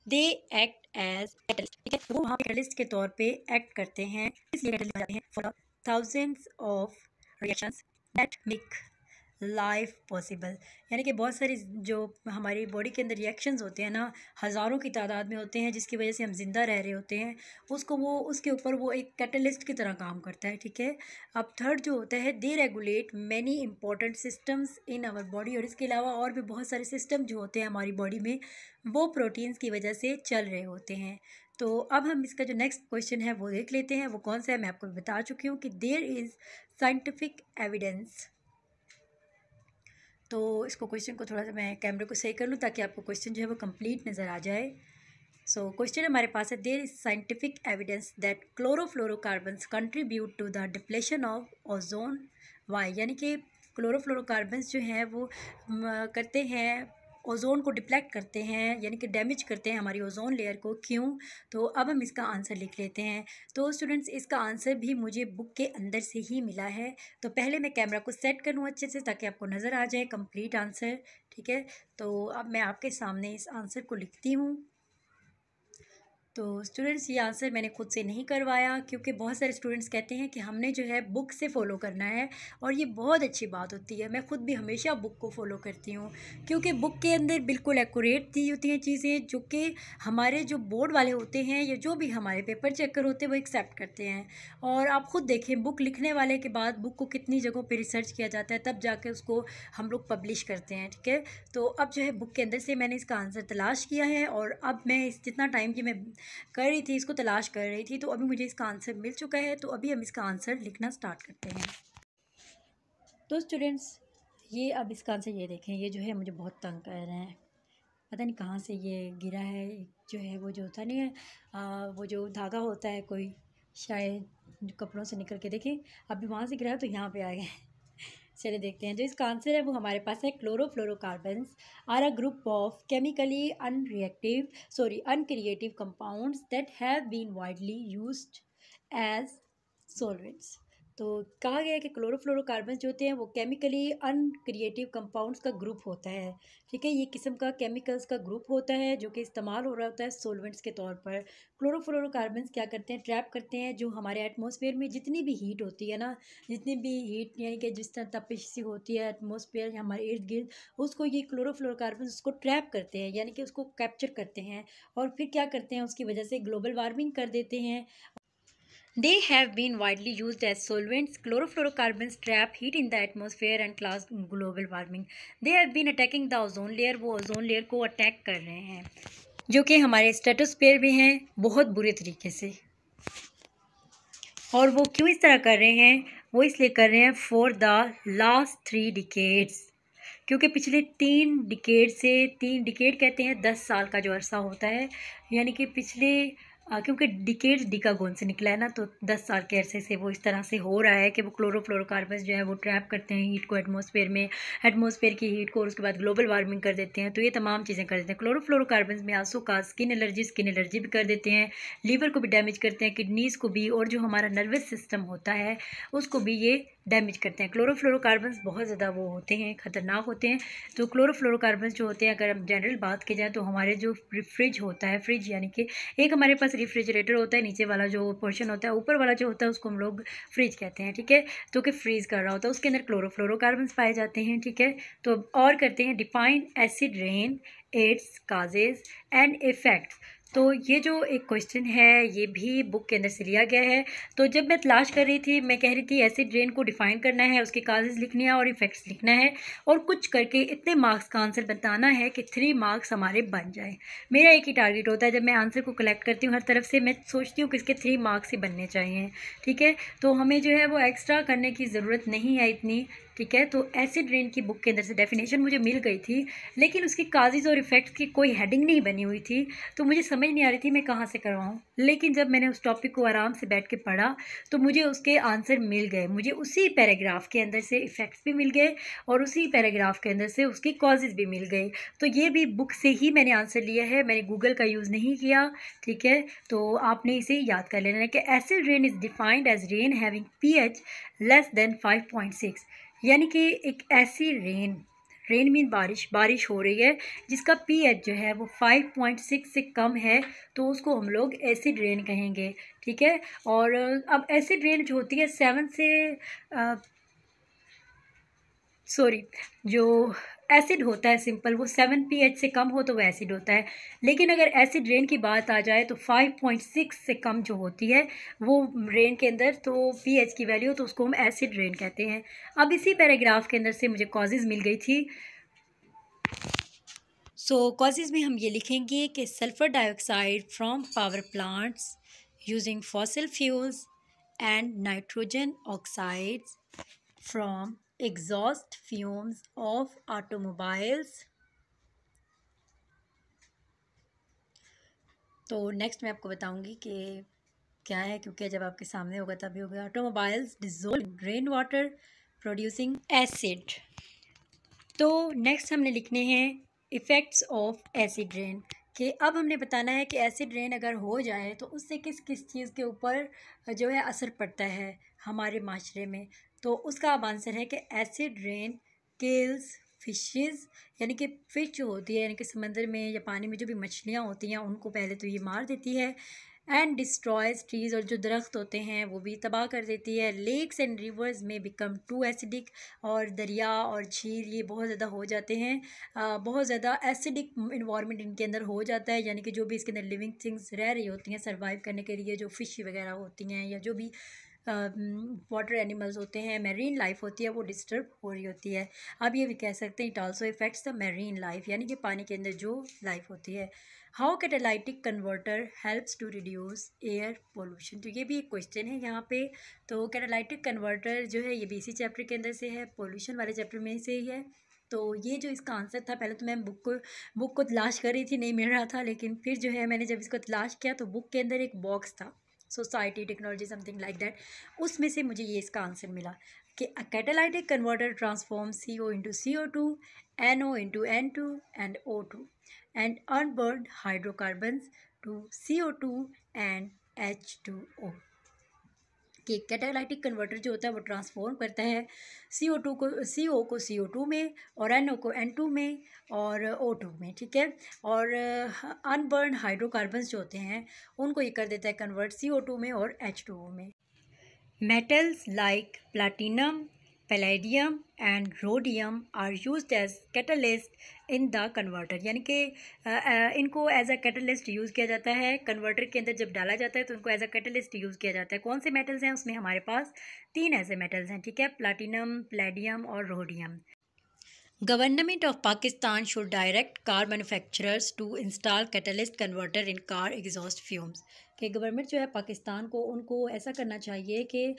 दे एक्ट एज कैटलिस्ट। ठीक है, तो वो वहाँ पे कैटलिस्ट के तौर पे एक्ट करते हैं, इसलिए कैटलिस्ट जाते हैं for thousands of reactions that make life possible. यानी कि बहुत सारी जो हमारी बॉडी के अंदर रिएक्शंस होते हैं ना, हज़ारों की तादाद में होते हैं, जिसकी वजह से हम ज़िंदा रह रहे होते हैं, उसको वो उसके ऊपर वो एक कैटलिस्ट की तरह काम करता है। ठीक है, अब थर्ड जो होता है, they regulate many important systems in our body. और इसके अलावा और भी बहुत सारे सिस्टम जो होते हैं हमारी बॉडी में, वो प्रोटीन्स की वजह से चल रहे होते हैं। तो अब हम इसका जो नेक्स्ट क्वेश्चन है वो देख लेते हैं, वो कौन सा है मैं आपको बता चुकी हूँ कि देयर इज़ साइंटिफिक एविडेंस। तो इसको क्वेश्चन को थोड़ा सा मैं कैमरे को सही कर लूँ ताकि आपको क्वेश्चन जो है वो कंप्लीट नज़र आ जाए। सो क्वेश्चन हमारे पास है, there is scientific evidence that chlorofluorocarbons contribute to the depletion of ozone why. यानी कि क्लोरोफ्लोरोकार्बन्स जो हैं वो करते हैं, ओजोन को डिप्लेक्ट करते हैं, यानी कि डैमेज करते हैं हमारी ओजोन लेयर को। क्यों? तो अब हम इसका आंसर लिख लेते हैं। तो स्टूडेंट्स, इसका आंसर भी मुझे बुक के अंदर से ही मिला है। तो पहले मैं कैमरा को सेट कर लूँ अच्छे से ताकि आपको नज़र आ जाए कंप्लीट आंसर। ठीक है, तो अब मैं आपके सामने इस आंसर को लिखती हूँ। तो स्टूडेंट्स, ये आंसर मैंने खुद से नहीं करवाया, क्योंकि बहुत सारे स्टूडेंट्स कहते हैं कि हमने जो है बुक से फ़ॉलो करना है, और ये बहुत अच्छी बात होती है। मैं खुद भी हमेशा बुक को फ़ॉलो करती हूँ, क्योंकि बुक के अंदर बिल्कुल एक्यूरेट दी होती हैं चीज़ें, जो कि हमारे जो बोर्ड वाले होते हैं या जो भी हमारे पेपर चेकर होते हैं वो एक्सेप्ट करते हैं। और आप खुद देखें, बुक लिखने वाले के बाद बुक को कितनी जगहों पर रिसर्च किया जाता है, तब जाके उसको हम लोग पब्लिश करते हैं। ठीक है, तो अब जो है बुक के अंदर से मैंने इसका आंसर तलाश किया है, और अब मैं इस जितना टाइम की मैं कर रही थी, इसको तलाश कर रही थी, तो अभी मुझे इसका आंसर मिल चुका है। तो अभी हम इसका आंसर लिखना स्टार्ट करते हैं। तो स्टूडेंट्स, ये अब इसका आंसर ये देखें, ये जो है मुझे बहुत तंग कर रहे हैं, पता नहीं कहाँ से ये गिरा है। जो है वो जो होता नहीं है, वो जो धागा होता है कोई, शायद कपड़ों से निकल के देखें, अभी वहाँ से गिरा है तो यहाँ पे आ गए। चलिए देखते हैं, जो इसका आंसर है वो हमारे पास है, chlorofluorocarbons are a group of chemically unreactive compounds that have been widely used as solvents. तो कहा गया है कि क्लोरोफ्लोरोकार्बन्स जो होते हैं वो केमिकली अनक्रिएटिव कंपाउंड्स का ग्रुप होता है। ठीक है, ये किस्म का केमिकल्स का ग्रुप होता है जो कि इस्तेमाल हो रहा होता है सॉल्वेंट्स के तौर पर। क्लोरोफ्लोरोकार्बन्स क्या करते हैं, ट्रैप करते हैं जो हमारे एटमॉस्फेयर में जितनी भी हीट होती है ना, जितनी भी हीट यानी कि जिस तरह तपिश सी होती है एटमॉस्फेयर हमारे इर्द गिर्द, उसको ये क्लोरोफ्लोरोकार्बन्स उसको ट्रैप करते हैं, यानी कि उसको कैप्चर करते हैं, और फिर क्या करते हैं, उसकी वजह से ग्लोबल वार्मिंग कर देते हैं। They have been widely used as solvents. Chlorofluorocarbons trap heat in the atmosphere and cause global warming. They have been attacking the ozone layer. वो ओजोन लेयर को अटैक कर रहे हैं, जो कि हमारे स्ट्रेटोस्फीयर में हैं, बहुत बुरे तरीके से। और वो क्यों इस तरह कर रहे हैं? वो इसलिए कर रहे हैं फॉर द लास्ट 3 डिकेड्स, क्योंकि पिछले 3 डिकेड कहते हैं 10 साल का जो अरसा होता है, यानी कि पिछले क्योंकि डिकेड्स डिकागोन से निकला है ना, तो 10 साल के अरसे से वो इस तरह से हो रहा है कि वो क्लोरोफ्लोरोकार्बन्स जो है वो ट्रैप करते हैं हीट को एटमॉस्फेयर में, एटमॉस्फेयर की हीट को, और उसके बाद ग्लोबल वार्मिंग कर देते हैं। तो ये तमाम चीज़ें कर देते हैं। क्लोरोफ्लोरोकार्बन्स में आंसू का स्किन एलर्जी भी कर देते हैं, लीवर को भी डैमेज करते हैं, किडनीज़ को भी, और जो हमारा नर्वस सिस्टम होता है उसको भी ये डैमेज करते हैं। क्लोरोफ्लोरोकार्बन्स बहुत ज़्यादा वो होते हैं, ख़तरनाक होते हैं। तो क्लोरोफ्लोरोकार्बन्स जो होते हैं, अगर हम जनरल बात की जाए तो हमारे जो फ्रिज होता है, फ्रिज यानी कि एक हमारे पास रेफ्रिजरेटर होता है, नीचे वाला जो पोर्शन होता है, ऊपर वाला जो होता है उसको हम लोग फ्रिज कहते हैं, ठीक है। तो कि फ्रीज़ कर रहा होता है, उसके अंदर क्लोरोफ्लोरोकार्बन्स पाए जाते हैं, ठीक है। तो और करते हैं define acid rain, it's causes and effects. तो ये जो एक क्वेश्चन है ये भी बुक के अंदर से लिया गया है। तो जब मैं तलाश कर रही थी, मैं कह रही थी एसिड रेन को डिफ़ाइन करना है, उसके काजेज़ लिखने हैं और इफ़ेक्ट्स लिखना है, और कुछ करके इतने मार्क्स का आंसर बताना है कि 3 मार्क्स हमारे बन जाए। मेरा एक ही टारगेट होता है, जब मैं आंसर को कलेक्ट करती हूँ हर तरफ से, मैं सोचती हूँ कि इसके 3 मार्क्स ही बनने चाहिए, ठीक है। तो हमें जो है वो एक्स्ट्रा करने की ज़रूरत नहीं है इतनी, ठीक है। तो एसिड रेन की बुक के अंदर से डेफिनेशन मुझे मिल गई थी, लेकिन उसकी काजेज़ और इफ़ेक्ट्स की कोई हेडिंग नहीं बनी हुई थी, तो मुझे समझ नहीं आ रही थी मैं कहाँ से करवाऊँ। लेकिन जब मैंने उस टॉपिक को आराम से बैठ के पढ़ा तो मुझे उसके आंसर मिल गए। मुझे उसी पैराग्राफ के अंदर से इफ़ेक्ट्स भी मिल गए और उसी पैराग्राफ के अंदर से उसकी कॉजेज़ भी मिल गए। तो ये भी बुक से ही मैंने आंसर लिया है, मैंने गूगल का यूज़ नहीं किया, ठीक है। तो आपने इसे याद कर लेना है कि acid rain is defined as rain having pH less than 5.6, यानी कि एक ऐसी रेन मीन बारिश हो रही है जिसका pH जो है वो 5.6 से कम है, तो उसको हम लोग एसिड रेन कहेंगे, ठीक है। और अब एसिड रेन जो होती है 7 से जो एसिड होता है सिंपल, वो 7 pH से कम हो तो वो एसिड होता है। लेकिन अगर एसिड रेन की बात आ जाए तो 5.6 से कम जो होती है वो रेन के अंदर, तो pH की वैल्यू, तो उसको हम एसिड रेन कहते हैं। अब इसी पैराग्राफ के अंदर से मुझे कॉजेज़ मिल गई थी। कॉजेज़ में हम ये लिखेंगे कि sulphur dioxide from power plants using fossil fuels and nitrogen oxides from exhaust fumes of automobiles। तो नेक्स्ट मैं आपको बताऊंगी कि क्या है, क्योंकि जब आपके सामने होगा तभी होगा। Automobiles dissolve rain water producing acid. तो नेक्स्ट हमने लिखने हैं इफ़ेक्ट्स ऑफ एसिड रेन, कि अब हमने बताना है कि एसिड रेन अगर हो जाए तो उससे किस किस चीज़ के ऊपर जो है असर पड़ता है हमारे माशरे में। तो उसका अब आंसर है कि एसिड रेन किल्स फिशेस, यानी कि फ़िश जो होती है, यानी कि समंदर में या पानी में जो भी मछलियाँ होती हैं उनको पहले तो ये मार देती है। एंड डिस्ट्रॉयज ट्रीज़, और जो दरख्त होते हैं वो भी तबाह कर देती है। लेक्स एंड रिवर्स में बिकम टू एसिडिक, और दरिया और झील ये बहुत ज़्यादा हो जाते हैं, बहुत ज़्यादा एसिडिक इन्वायरमेंट इनके अंदर हो जाता है, यानी कि जो भी इसके अंदर लिविंग थिंग्स रह रही होती हैं सर्वाइव करने के लिए, जो फ़िश वगैरह होती हैं या जो भी वाटर एनिमल्स होते हैं, मेरीन लाइफ होती है, वो डिस्टर्ब हो रही होती है। अब ये भी कह सकते हैं it also affects the marine life, यानी कि पानी के अंदर जो लाइफ होती है। How catalytic converter helps to reduce air pollution, तो ये भी एक क्वेश्चन है यहाँ पे। तो कैटालाइटिक कन्वर्टर जो है ये भी इसी चैप्टर के अंदर से है, पोल्यूशन वाले चैप्टर में से ही है। तो ये जो इसका आंसर था, पहले तो मैं बुक को तलाश कर रही थी, नहीं मिल रहा था, लेकिन फिर जो है मैंने जब इसको तलाश किया तो बुक के अंदर एक बॉक्स था, society technology something like that, उसमें से मुझे ये इसका आंसर मिला कि a catalytic converter transform CO into CO2, NO into N2 and O2 and unburned hydrocarbons to CO2 and H2O। कि कैटालाइटिक कन्वर्टर जो होता है वो ट्रांसफॉर्म करता है CO2 को CO में, और NO को N2 में, और O2 में, ठीक है। और अनबर्न हाइड्रोकार्बन्स जो होते हैं उनको ये कर देता है कन्वर्ट CO2 में और H2O में। Metals like platinum, palladium and rhodium are used as catalyst in the converter, यानी कि इनको एज अ कैटलिस्ट यूज़ किया जाता है कन्वर्टर के अंदर। जब डाला जाता है तो इनको एज अ कैटलिस्ट यूज़ किया जाता है। कौन से मेटल्स हैं उसमें हमारे पास 3 ऐसे मेटल्स हैं, ठीक है, प्लैटिनम, पैलेडियम और rhodium. Government of Pakistan should direct car manufacturers to install catalyst converter in car exhaust fumes, कि गवर्नमेंट जो है पाकिस्तान को, उनको ऐसा करना चाहिए कि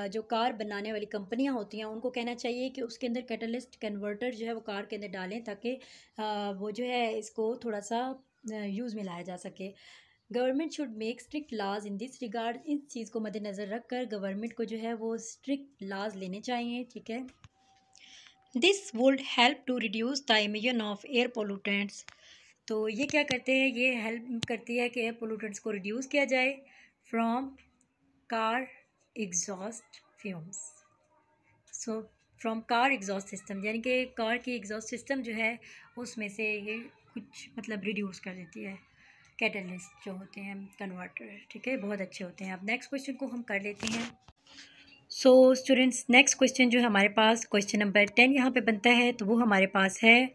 जो कार बनाने वाली कंपनियां होती हैं उनको कहना चाहिए कि उसके अंदर कैटलिस्ट कन्वर्टर जो है वो कार के अंदर डालें, ताकि वो जो है इसको थोड़ा सा यूज़ में लाया जा सके। Government should make strict laws in this regard. इस चीज़ को मद्देनज़र रख कर गवर्नमेंट को जो है वो स्ट्रिक्ट लॉज लेने चाहिए, ठीक है। This would help to reduce the emission of air pollutants. तो ये क्या करते हैं, ये हेल्प करती है कि एयर पोल्यूटेंट्स को रिड्यूस किया जाए from car exhaust fumes. So from car exhaust system, यानी कि कार की एग्जॉस्ट सिस्टम जो है उसमें से ये कुछ मतलब रिड्यूस कर देती है कैटलिस्ट जो होते हैं कन्वर्टर, ठीक है, बहुत अच्छे होते हैं। अब नेक्स्ट क्वेश्चन को हम कर लेते हैं। सो स्टूडेंट्स, नेक्स्ट क्वेश्चन जो है हमारे पास क्वेश्चन नंबर 10 यहाँ पे बनता है, तो वो हमारे पास है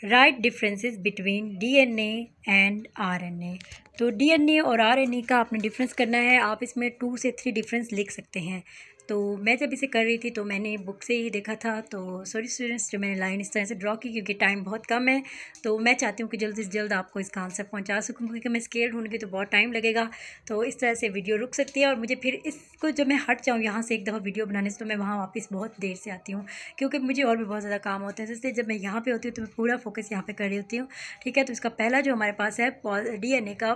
right differences between DNA and RNA. तो डीएनए और आरएनए का आपने डिफरेंस करना है। आप इसमें 2 से 3 डिफरेंस लिख सकते हैं। तो मैं जब इसे कर रही थी तो मैंने बुक से ही देखा था, तो सॉरी स्टूडेंट्स जो मैंने लाइन इस तरह से ड्रॉ की क्योंकि टाइम बहुत कम है। तो मैं चाहती हूँ कि जल्द से जल्द आपको इसका आंसर पहुँचा सकूँ, क्योंकि मैं स्केल ढूंढूंगी तो बहुत टाइम लगेगा। तो इस तरह से वीडियो रुक सकती है और मुझे फिर इसको जब मैं हट जाऊँ यहाँ से एक दफ़ा वीडियो बनाने से, तो मैं वहाँ वापस बहुत देर से आती हूँ क्योंकि मुझे और भी बहुत ज़्यादा काम होते हैं। इसलिए जब मैं यहाँ पर होती हूँ तो मैं पूरा फोकस यहाँ पर कर रही होती हूँ, ठीक है। तो इसका पहला जो हमारे पास है डीएनए का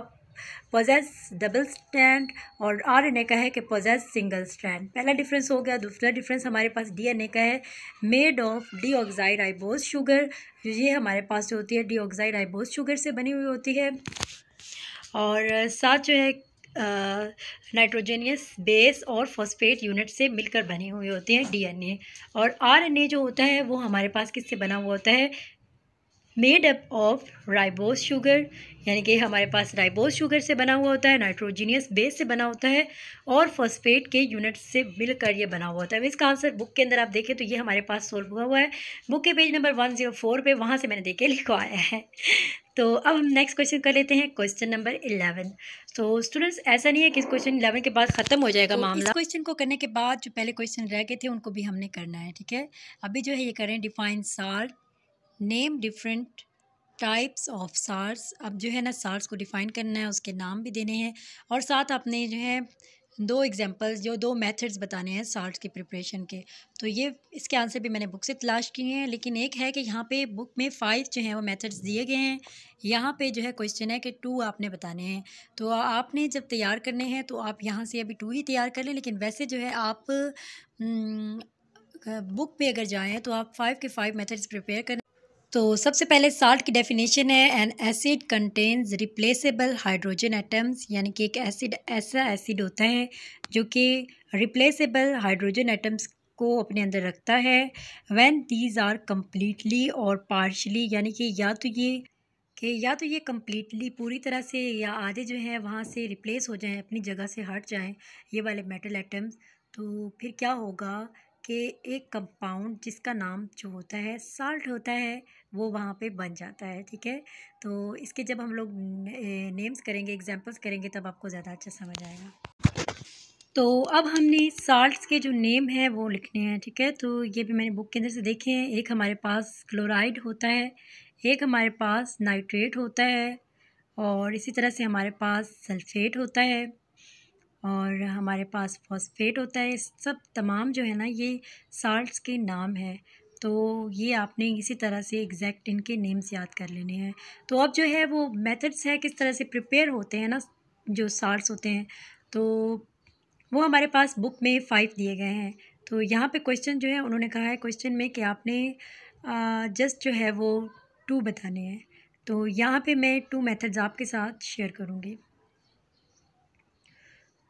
पोजेस डबल स्ट्रैंड और आरएनए का है कि पोजेस सिंगल स्ट्रैंड। पहला डिफरेंस हो गया। दूसरा डिफरेंस हमारे पास डीएनए का है made of dioxide ribose sugar. ये हमारे पास जो होती है डीऑक्साइड राइबोज शुगर से बनी हुई होती है। और साथ जो है नाइट्रोजनियस बेस और फॉस्फेट यूनिट से मिलकर बनी हुई होती है डीएनए। और आरएनए जो होता है वो हमारे पास किससे बना हुआ होता है, made up of ribose sugar, यानी कि हमारे पास राइबोज शुगर से बना हुआ होता है, नाइट्रोजीनियस बेस से बना होता है और फॉस्फेट के यूनिट से मिलकर ये बना हुआ होता है। इसका आंसर बुक के अंदर आप देखें तो ये हमारे पास सोल्व हुआ है बुक के पेज नंबर 104 पे, वहाँ से मैंने देख के लिखवाया है। तो अब हम नेक्स्ट क्वेश्चन कर लेते हैं, क्वेश्चन नंबर 11। तो स्टूडेंट्स, ऐसा नहीं है कि क्वेश्चन 11 के बाद ख़त्म हो जाएगा मामला। इस क्वेश्चन को करने के बाद जो पहले क्वेश्चन रह गए थे उनको भी हमने करना है, ठीक है। अभी जो है ये करें define salt, name different types of salts. अब जो है ना साल्ट्स को डिफ़ाइन करना है, उसके नाम भी देने हैं और साथ आपने जो है 2 एग्जांपल्स, जो 2 मेथड्स बताने हैं साल्ट्स की प्रिपरेशन के। तो ये इसके आंसर भी मैंने बुक से तलाश किए हैं, लेकिन एक है कि यहाँ पे बुक में 5 जो हैं वो मेथड्स दिए गए हैं। यहाँ पे जो है क्वेश्चन है कि 2 आपने बताने हैं। तो आपने जब तैयार करने हैं तो आप यहाँ से अभी 2 ही तैयार कर लें, लेकिन वैसे जो है आप बुक पे अगर जाएँ तो आप 5 के 5 मेथड्स प्रिपेयर करें। तो सबसे पहले साल्ट की डेफिनेशन है, N acid contains replaceable hydrogen atoms, यानी कि एक एसिड ऐसा एसिड होता है जो कि रिप्लेसेबल हाइड्रोजन एटम्स को अपने अंदर रखता है। व्हेन दीज आर कम्प्लीटली और पार्शली, यानी कि या तो ये कम्प्लीटली पूरी तरह से या आधे जो हैं वहाँ से रिप्लेस हो जाएं, अपनी जगह से हट जाएं ये वाले मेटल एटम्स। तो फिर क्या होगा कि एक कंपाउंड जिसका नाम जो होता है साल्ट होता है वो वहाँ पे बन जाता है, ठीक है। तो इसके जब हम लोग नेम्स करेंगे, एग्जांपल्स करेंगे, तब आपको ज़्यादा अच्छा समझ आएगा। तो अब हमने साल्ट्स के जो नेम हैं वो लिखने हैं, ठीक है। तो ये भी मैंने बुक के अंदर से देखे हैं। एक हमारे पास क्लोराइड होता है, एक हमारे पास नाइट्रेट होता है और इसी तरह से हमारे पास सल्फेट होता है और हमारे पास फॉस्फेट होता है। सब तमाम जो है ना ये साल्ट्स के नाम हैं। तो ये आपने इसी तरह से एग्जैक्ट इनके नेम्स याद कर लेने हैं। तो अब जो है वो मेथड्स है किस तरह से प्रिपेयर होते हैं ना जो साल्ट्स होते हैं, तो वो हमारे पास बुक में 5 दिए गए हैं। तो यहाँ पे क्वेश्चन जो है उन्होंने कहा है क्वेश्चन में कि आपने जस्ट जो है वो 2 बताने हैं। तो यहाँ पे मैं 2 मेथड्स आपके साथ शेयर करूँगी।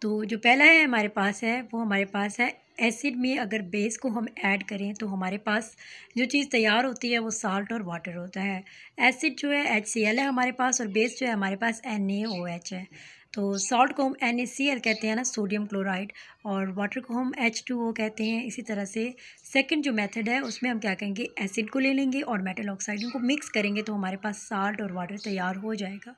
तो जो पहला है हमारे पास है वो हमारे पास है एसिड में अगर बेस को हम ऐड करें तो हमारे पास जो चीज़ तैयार होती है वो साल्ट और वाटर होता है। एसिड जो है HCl है हमारे पास और बेस जो है हमारे पास NaOH है। तो सॉल्ट को हम NaCl कहते हैं ना, सोडियम क्लोराइड, और वाटर को हम H2O कहते हैं। इसी तरह से सेकंड जो मेथड है उसमें हम क्या करेंगे, एसिड को ले लेंगे और मेटल ऑक्साइड को मिक्स करेंगे तो हमारे पास साल्ट और वाटर तैयार हो जाएगा।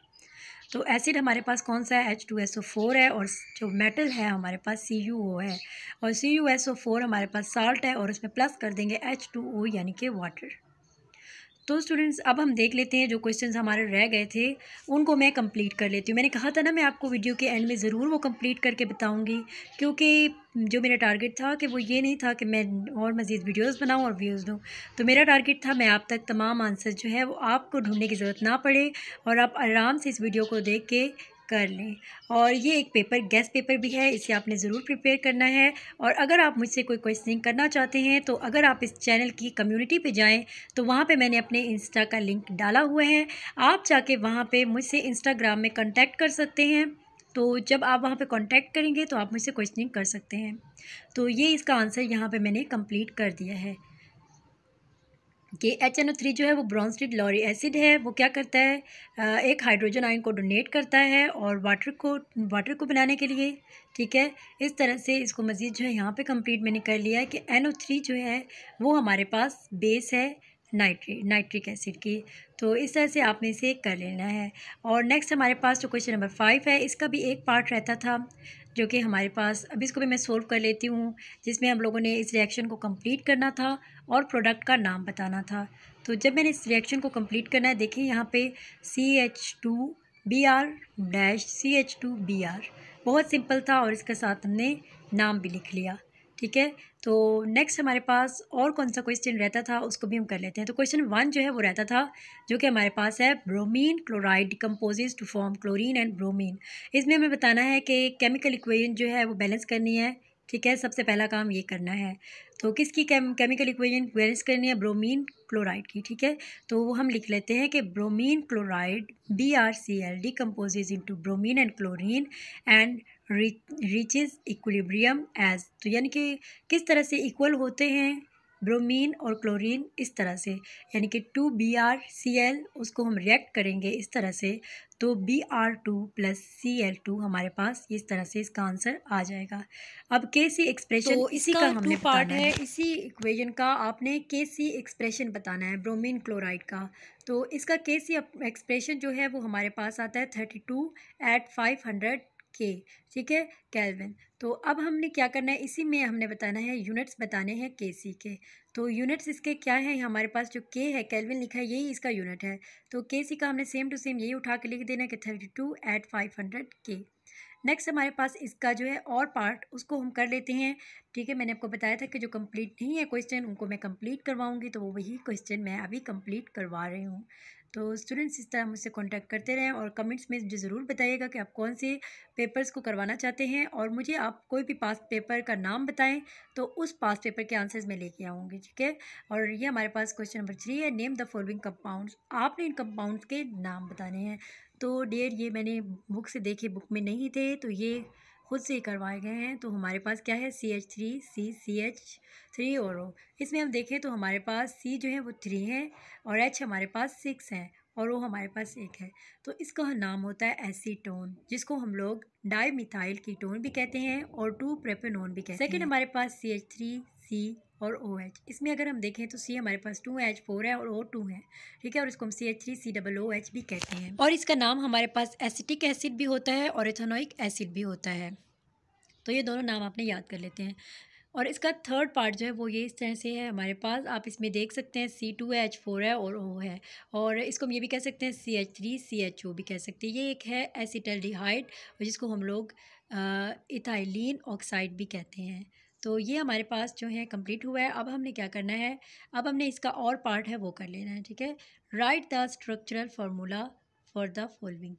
तो एसिड हमारे पास कौन सा है, H2SO4 है और जो मेटल है हमारे पास CuO है और CuSO4 हमारे पास साल्ट है और उसमें प्लस कर देंगे H2O यानी कि वाटर। तो स्टूडेंट्स अब हम देख लेते हैं जो क्वेश्चंस हमारे रह गए थे उनको मैं कंप्लीट कर लेती हूँ। मैंने कहा था ना मैं आपको वीडियो के एंड में ज़रूर वो कंप्लीट करके बताऊँगी, क्योंकि जो मेरा टारगेट था कि वो ये नहीं था कि मैं और मज़ीद वीडियोस बनाऊँ और व्यूज़ दूँ। तो मेरा टारगेट था मैं आप तक तमाम आंसर जो है वो आपको ढूंढने की ज़रूरत ना पड़े और आप आराम से इस वीडियो को देख के कर लें। और ये एक पेपर गेस्ट पेपर भी है, इसे आपने ज़रूर प्रिपेयर करना है। और अगर आप मुझसे कोई क्वेश्चनिंग करना चाहते हैं तो अगर आप इस चैनल की कम्युनिटी पे जाएं तो वहाँ पे मैंने अपने इंस्टा का लिंक डाला हुआ है, आप जाके वहाँ पे मुझसे इंस्टाग्राम में कांटेक्ट कर सकते हैं। तो जब आप वहाँ पे कांटेक्ट करेंगे तो आप मुझसे क्वेश्चनिंग कर सकते हैं। तो ये इसका आंसर यहाँ पे मैंने कंप्लीट कर दिया है कि HNO3 जो है वो ब्रोंस्टेड लॉरी एसिड है। वो क्या करता है, एक हाइड्रोजन आयन को डोनेट करता है और वाटर को बनाने के लिए, ठीक है। इस तरह से इसको मज़ीद जो है यहाँ पे कंप्लीट मैंने कर लिया है कि NO3 जो है वो हमारे पास बेस है नाइट्रिक एसिड की। तो इस तरह से आपने इसे कर लेना है। और नेक्स्ट हमारे पास जो क्वेश्चन नंबर 5 है, इसका भी एक पार्ट रहता था जो कि हमारे पास, अभी इसको भी मैं सोल्व कर लेती हूँ, जिसमें हम लोगों ने इस रिएक्शन को कंप्लीट करना था और प्रोडक्ट का नाम बताना था। तो जब मैंने इस रिएक्शन को कंप्लीट करना है, देखिए यहाँ पे CH2Br-CH2Br बहुत सिंपल था और इसके साथ हमने नाम भी लिख लिया, ठीक है। तो नेक्स्ट हमारे पास और कौन सा क्वेश्चन रहता था उसको भी हम कर लेते हैं। तो क्वेश्चन 1 जो है वो रहता था जो कि हमारे पास है, bromine chloride decomposes to form chlorine and bromine. इसमें हमें बताना है कि केमिकल इक्वेशन जो है वो बैलेंस करनी है, ठीक है। सबसे पहला काम ये करना है। तो किसकी केमिकल इक्वेशन बैलेंस करनी है, ब्रोमीन क्लोराइड की, ठीक है। तो वो हम लिख लेते हैं कि bromine chloride BrCl decomposes into bromine and chlorine and reaches equilibrium as. तो यानी कि किस तरह से इक्वल होते हैं ब्रोमीन और क्लोरीन, इस तरह से, यानी कि 2BrCl उसको हम रिएक्ट करेंगे इस तरह से, तो Br2 + Cl2 हमारे पास इस तरह से इसका आंसर आ जाएगा। अब Kc एक्सप्रेशन तो इसी इसका का हमने 2 पार्ट बताना है, इसी इक्वेशन का आपने Kc एक्सप्रेशन बताना है ब्रोमीन क्लोराइड का। तो इसका Kc एक्सप्रेशन जो है वो हमारे पास आता है 32 @ 500 K, ठीक है, केल्विन। तो अब हमने क्या करना है, इसी में हमने बताना है, यूनिट्स बताने हैं Kc के। तो यूनिट्स इसके क्या है, हमारे पास जो K है, केल्विन लिखा है, यही इसका यूनिट है। तो Kc का हमने सेम टू सेम यही उठा के लिख देना है कि 32 @ 500 K। नेक्स्ट हमारे पास इसका जो है और पार्ट उसको हम कर लेते हैं, ठीक है। मैंने आपको बताया था कि जो कंप्लीट नहीं है क्वेश्चन उनको मैं कंप्लीट करवाऊंगी, तो वो वही क्वेश्चन मैं अभी कंप्लीट करवा रही हूँ। तो स्टूडेंट्स इस तरह मुझसे कांटेक्ट करते रहें और कमेंट्स में मुझे ज़रूर बताइएगा कि आप कौन से पेपर्स को करवाना चाहते हैं, और मुझे आप कोई भी पास्ट पेपर का नाम बताएं तो उस पास्ट पेपर के आंसर्स मैं लेके आऊँगी, ठीक है। और ये हमारे पास क्वेश्चन नंबर 3 है, नेम द फॉलोइंग कंपाउंड्स। आपने इन कंपाउंड्स के नाम बताने हैं। तो डेयर ये मैंने बुक से देखे, बुक में नहीं थे, तो ये खुद से करवाए गए हैं। तो हमारे पास क्या है, CH3 CH3 और O। इसमें हम देखें तो हमारे पास C जो है वो 3 है और H हमारे पास 6 है और O हमारे पास 1 है। तो इसका नाम होता है एसीटोन, जिसको हम लोग डाईमिथाइल कीटोन भी कहते हैं और 2-प्रोपेनोन भी कहते हैं। सेकेंड हमारे पास CH3 C और OH। इसमें अगर हम देखें तो C हमारे पास 2H4 है और O 2 है, ठीक है, और इसको हम CH3COOH भी कहते हैं। और इसका नाम हमारे पास एसिटिक एसिड भी होता है और एथेनोइक एसिड भी होता है। तो ये दोनों नाम आपने याद कर लेते हैं। और इसका थर्ड पार्ट जो है वो ये इस तरह से है हमारे पास, आप इसमें देख सकते हैं C2H4 है और O है, और इसको हम ये भी कह सकते हैं CH3CHO भी कह सकते हैं। ये एक है एसिटल्डिहाइड जिसको हम लोग इथाइलिन ऑक्साइड भी कहते हैं। तो ये हमारे पास जो है कंप्लीट हुआ है। अब हमने क्या करना है, अब हमने इसका और पार्ट है वो कर लेना है, ठीक है। Right the structural formula for the following.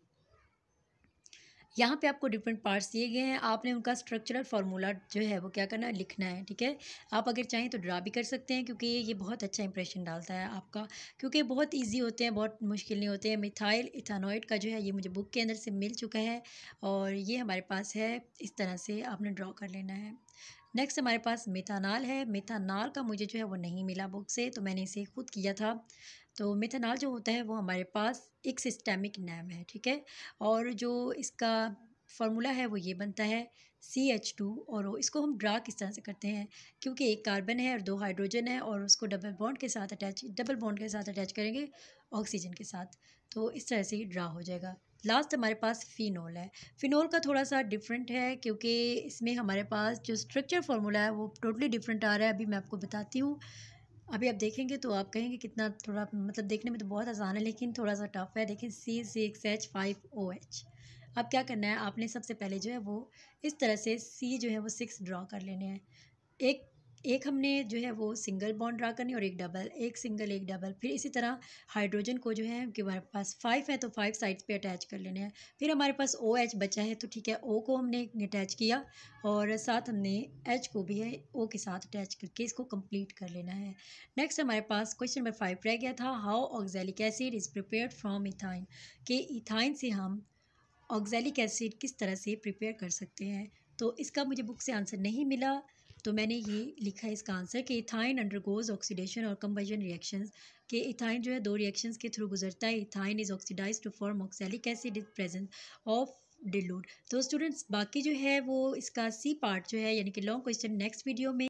यहाँ पे आपको डिफरेंट पार्ट्स दिए गए हैं, आपने उनका स्ट्रक्चरल फार्मूला जो है वो क्या करना है, लिखना है, ठीक है। आप अगर चाहें तो ड्रा भी कर सकते हैं, क्योंकि ये बहुत अच्छा इंप्रेशन डालता है आपका, क्योंकि बहुत इजी होते हैं, बहुत मुश्किल नहीं होते हैं। मिथाइल इथानोइड का जो है ये मुझे बुक के अंदर से मिल चुका है और ये हमारे पास है, इस तरह से आपने ड्रॉ कर लेना है। नेक्स्ट हमारे पास मेथानॉल है। मेथानॉल का मुझे जो है वो नहीं मिला बुक से, तो मैंने इसे खुद किया था। तो मेथानॉल जो होता है वो हमारे पास एक सिस्टेमिक नेम है, ठीक है। और जो इसका फार्मूला है वो ये बनता है CH2 और O। इसको हम ड्रा किस तरह से करते हैं, क्योंकि एक कार्बन है और 2 हाइड्रोजन है और उसको डबल बॉन्ड के साथ अटैच करेंगे ऑक्सीजन के साथ, तो इस तरह से ही ड्रा हो जाएगा। लास्ट हमारे पास फिनोल है। फिनोल का थोड़ा सा डिफरेंट है, क्योंकि इसमें हमारे पास जो स्ट्रक्चर फार्मूला है वो टोटली डिफरेंट आ रहा है। अभी मैं आपको बताती हूँ। अभी आप देखेंगे तो आप कहेंगे कितना थोड़ा मतलब देखने में तो बहुत आसान है लेकिन थोड़ा सा टफ है। देखिए C6H5OH। अब क्या करना है, आपने सबसे पहले जो है वो इस तरह से C जो है वो 6 ड्रॉ कर लेने हैं। एक एक हमने जो है वो सिंगल बॉन्ड ड्रा करनी और एक डबल, एक सिंगल एक डबल। फिर इसी तरह हाइड्रोजन को जो है कि हमारे पास 5 है तो 5 साइड्स पे अटैच कर लेने हैं। फिर हमारे पास OH बचा है तो ठीक है, O को हमने अटैच किया और साथ हमने H को भी है O के साथ अटैच करके इसको कंप्लीट कर लेना है। नेक्स्ट हमारे पास क्वेश्चन नंबर 5 रह गया था, how oxalic acid is prepared from ethyne, कि इथाइन से हम ऑक्जेलिक एसिड किस तरह से प्रिपेयर कर सकते हैं। तो इसका मुझे बुक से आंसर नहीं मिला, तो मैंने ये लिखा है इसका आंसर कि इथाइन अंडरगोज ऑक्सीडेशन और कंबशन रिएक्शंस, कि इथाइन जो है 2 रिएक्शंस के थ्रू गुजरता है। Ethyne is oxidise to form oxalic acid is presence of dilute. तो स्टूडेंट्स बाकी जो है वो इसका सी पार्ट जो है यानी कि लॉन्ग क्वेश्चन नेक्स्ट वीडियो में